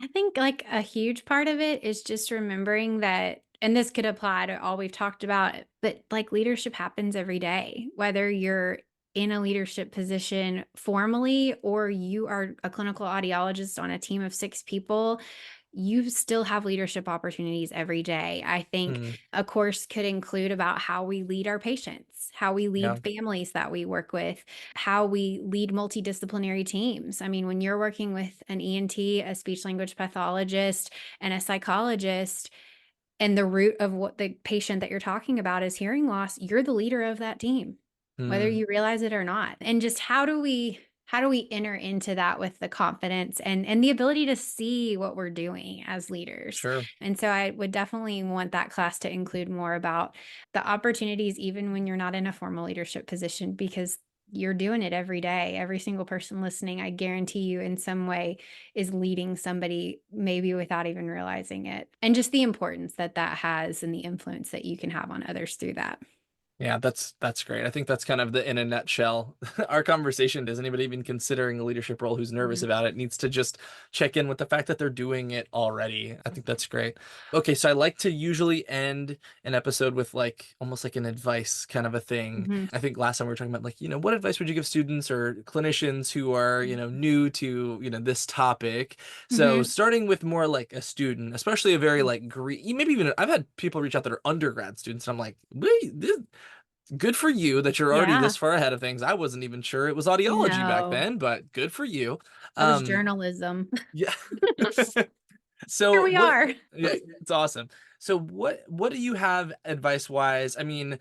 I think like a huge part of it is just remembering that, and this could apply to all we've talked about, but like leadership happens every day, whether you're in a leadership position formally or you are a clinical audiologist on a team of 6 people. You still have leadership opportunities every day. I think Hmm, a course could include about how we lead our patients, how we yeah. lead families that we work with, how we lead multidisciplinary teams. I mean, when you're working with an ENT, a speech language pathologist, and a psychologist, and the root of what the patient that you're talking about is hearing loss, you're the leader of that team, whether Hmm, you realize it or not. And just how do we enter into that with the confidence and the ability to see what we're doing as leaders? sure. And so I would definitely want that class to include more about the opportunities even when you're not in a formal leadership position, because you're doing it every day. Every single person listening, I guarantee you in some way is leading somebody maybe without even realizing it. And just the importance that that has and the influence that you can have on others through that. Yeah, that's great. I think that's kind of the in a nutshell. Our conversation is anybody even considering a leadership role who's nervous Mhm. about it needs to just check in with the fact that they're doing it already. I think that's great. Okay, so I like to usually end an episode with like almost like an advice kind of a thing. Mhm. I think last time we were talking about like, what advice would you give students or clinicians who are, new to, this topic? So Mhm. starting with more like a student, especially a very like green, maybe even I've had people reach out that are undergrad students, and I'm like, wait, this good for you that you're already Yeah. this far ahead of things. I wasn't even sure it was audiology back No, then, but good for you. that was Um, journalism. yeah. Here So we what, are. yeah, it's awesome. So what do you have advice wise? I mean,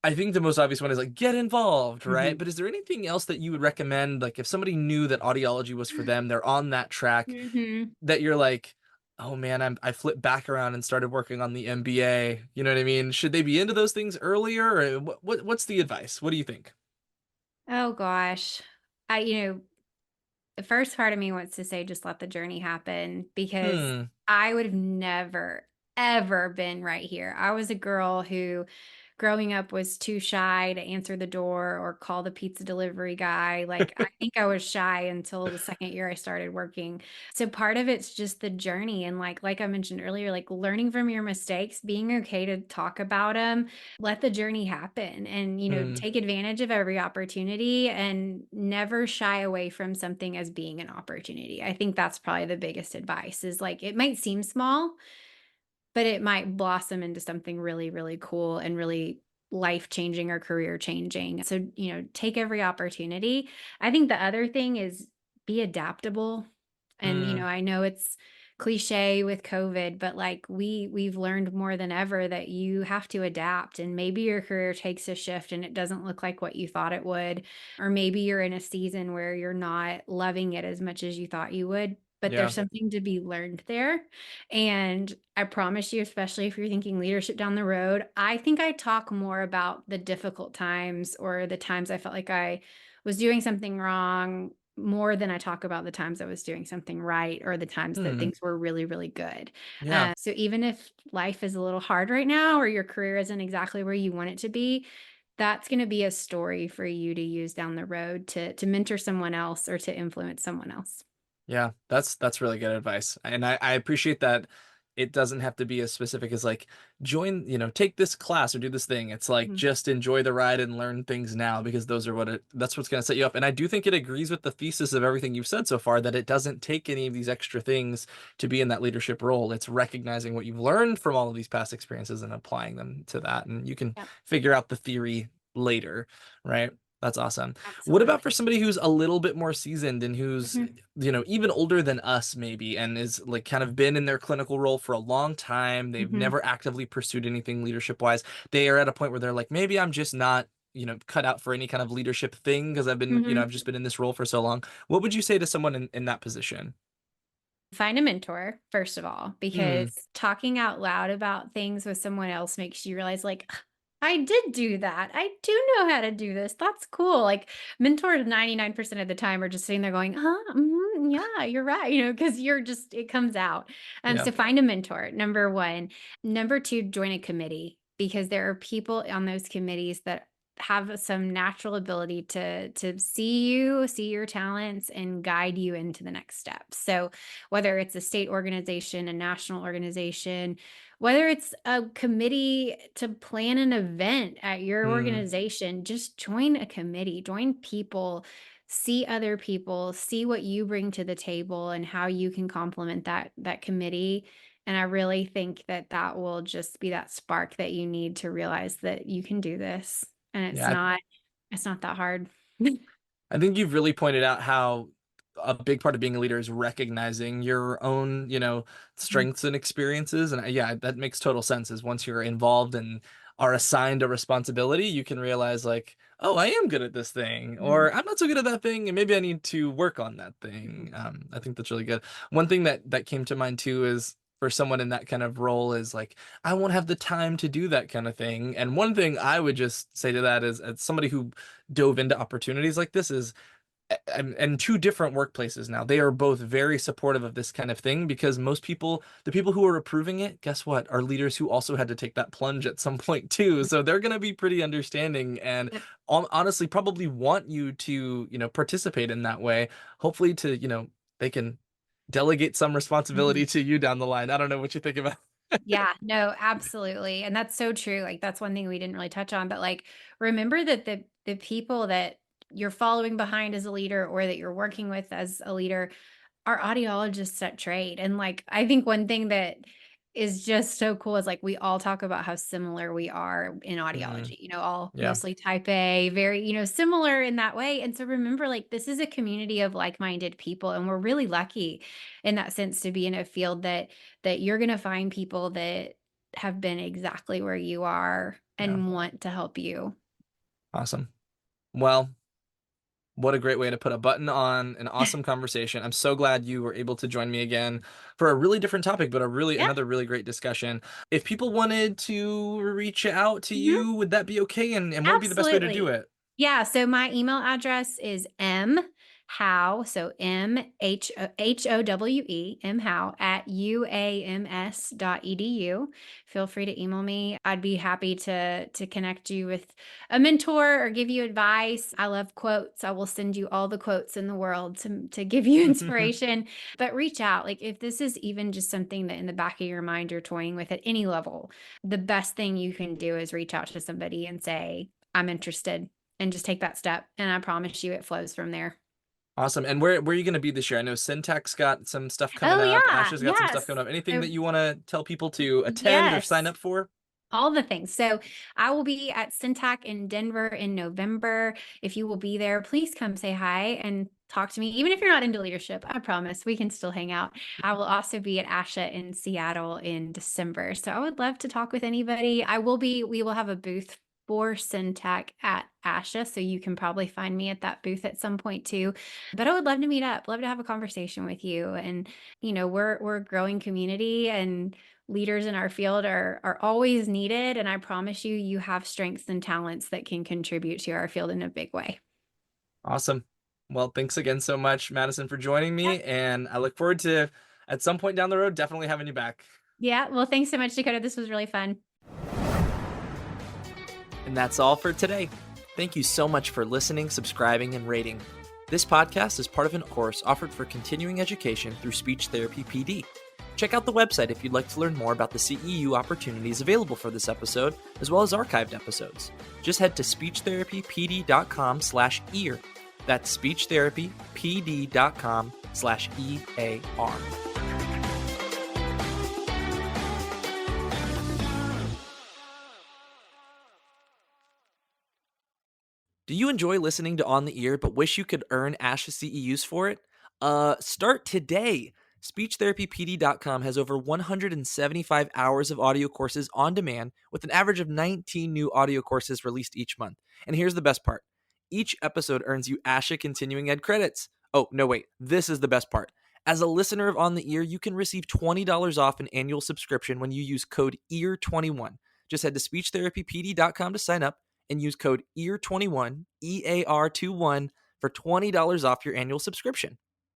I think the most obvious one is like get involved, right? Mhm. But is there anything else that you would recommend? Like if somebody knew that audiology was for them, they're on that track Mhm. that you're like, oh man, I flipped back around and started working on the MBA. You know what I mean? Should they be into those things earlier? Or what's the advice? What do you think? Oh gosh. I The first part of me wants to say just let the journey happen because Hmm. I would have never, ever been right here. I was a girl who growing up was too shy to answer the door or call the pizza delivery guy. Like, I think I was shy until the second year I started working. So part of it's just the journey and like I mentioned earlier, like learning from your mistakes, being okay to talk about them, let the journey happen and, Hmm. take advantage of every opportunity and never shy away from something as being an opportunity. I think that's probably the biggest advice is like it might seem small, but it might blossom into something really, really cool and really life changing or career changing. So, take every opportunity. I think the other thing is be adaptable. And, Hmm. I know it's cliche with COVID, but like we've learned more than ever that you have to adapt and maybe your career takes a shift and it doesn't look like what you thought it would. Or maybe you're in a season where you're not loving it as much as you thought you would, but Yeah. there's something to be learned there. And I promise you, especially if you're thinking leadership down the road, I think I talk more about the difficult times or the times I felt like I was doing something wrong more than I talk about the times I was doing something right or the times that Hmm. things were really, really good. Yeah. So even if life is a little hard right now or your career isn't exactly where you want it to be, that's going to be a story for you to use down the road to mentor someone else or to influence someone else. Yeah, that's really good advice. And I appreciate that it doesn't have to be as specific as like join, take this class or do this thing. It's like Mhm. just enjoy the ride and learn things now because those are that's what's going to set you up. And I do think it agrees with the thesis of everything you've said so far that it doesn't take any of these extra things to be in that leadership role. It's recognizing what you've learned from all of these past experiences and applying them to that. And you can Yep, figure out the theory later, right? That's awesome. What about absolutely. for somebody who's a little bit more seasoned and who's, Mhm. even older than us maybe and is like kind of been in their clinical role for a long time. They've Mhm. never actively pursued anything leadership wise. They are at a point where they're like, maybe I'm just not, cut out for any kind of leadership thing because I've been, Mhm. I've just been in this role for so long. What would you say to someone in that position? Find a mentor, first of all, Hmm. because talking out loud about things with someone else makes you realize, like, I did do that. I do know how to do this. That's cool. Like, mentors 99% of the time are just sitting there going, huh? Yeah, you're right. Because it comes out. Yeah. So find a mentor, number one. Number two, join a committee because there are people on those committees that have some natural ability to see your talents and guide you into the next step. So whether it's a state organization, a national organization, whether it's a committee to plan an event at your Hmm. organization, just join a committee, join people, see other people, see what you bring to the table and how you can complement that committee. And I really think that that will just be that spark that you need to realize that you can do this and Yeah. it's not that hard. I think you've really pointed out how a big part of being a leader is recognizing your own, strengths and experiences. And yeah, that makes total sense. Is once you're involved and are assigned a responsibility, you can realize like, oh, I am good at this thing, Mhm. or I'm not so good at that thing, and maybe I need to work on that Mhm. thing. I think that's really good. One thing that came to mind too is for someone in that kind of role is like, I won't have the time to do that kind of thing. And one thing I would just say to that is, as somebody who dove into opportunities like this is and two different workplaces now. They are both very supportive of this kind of thing because most people, the people who are approving it, guess what, are leaders who also had to take that plunge at some point too. So they're going to be pretty understanding and Yep. honestly probably want you to, participate in that way. Hopefully to, they can delegate some responsibility Mhm. to you down the line. I don't know what you think about. Yeah, no, absolutely. And that's so true. Like that's one thing we didn't really touch on, but like remember that the people that you're following behind as a leader or that you're working with as a leader are audiologists at trade. And like I think one thing that is just so cool is like we all talk about how similar we are in Mm, audiology, all yeah, mostly type A, very, similar in that way. And so remember, like, this is a community of like-minded people, and we're really lucky in that sense to be in a field that you're gonna find people that have been exactly where you are yeah, and want to help you. awesome. Well, what a great way to put a button on an awesome conversation. I'm so glad you were able to join me again for a really different topic, but Yeah. another really great discussion. If people wanted to reach out to Mhm. you, would that be okay? And what would be the best way to do Absolutely. it? Yeah, so my email address is Howe, so Mhowe, M Howe at uams.edu. Feel free to email me. I'd be happy to connect you with a mentor or give you advice. I love quotes. I will send you all the quotes in the world to give you inspiration. But reach out. Like if this is even just something that in the back of your mind you're toying with at any level, the best thing you can do is reach out to somebody and say, I'm interested, and just take that step. And I promise you it flows from there. Awesome. And where are you going to be this year? I know Syntax got some stuff coming Oh, up. yeah. Ash's got some stuff Yes. coming up. Anything So that you want to tell people to attend or sign yes. up for? All the things. So I will be at Syntac in Denver in November. If you will be there, please come say hi and talk to me. Even if you're not into leadership, I promise we can still hang out. I will also be at ASHA in Seattle in December. So I would love to talk with anybody. We will have a booth for Syntac at ASHA. So you can probably find me at that booth at some point too. But I would love to meet up, love to have a conversation with you. And, we're a growing community, and leaders in our field are always needed. And I promise you, you have strengths and talents that can contribute to our field in a big way. Awesome. Well, thanks again so much, Madison, for joining Yep. me. And I look forward to, at some point down the road, definitely having you back. Yeah. Well, thanks so much, Dakota. This was really fun. And that's all for today. Thank you so much for listening, subscribing, and rating. This podcast is part of a course offered for continuing education through Speech Therapy PD. Check out the website if you'd like to learn more about the CEU opportunities available for this episode, as well as archived episodes. Just head to speechtherapypd.com/ear. That's speechtherapypd.com/EAR. Do you enjoy listening to On the Ear but wish you could earn ASHA CEUs for it? Start today. SpeechTherapyPD.com has over 175 hours of audio courses on demand with an average of 19 new audio courses released each month. And here's the best part. Each episode earns you ASHA Continuing Ed credits. Oh, no, wait. This is the best part. As a listener of On the Ear, you can receive $20 off an annual subscription when you use code EAR21. Just head to SpeechTherapyPD.com to sign up and use code EAR21, EAR21, for $20 off your annual subscription.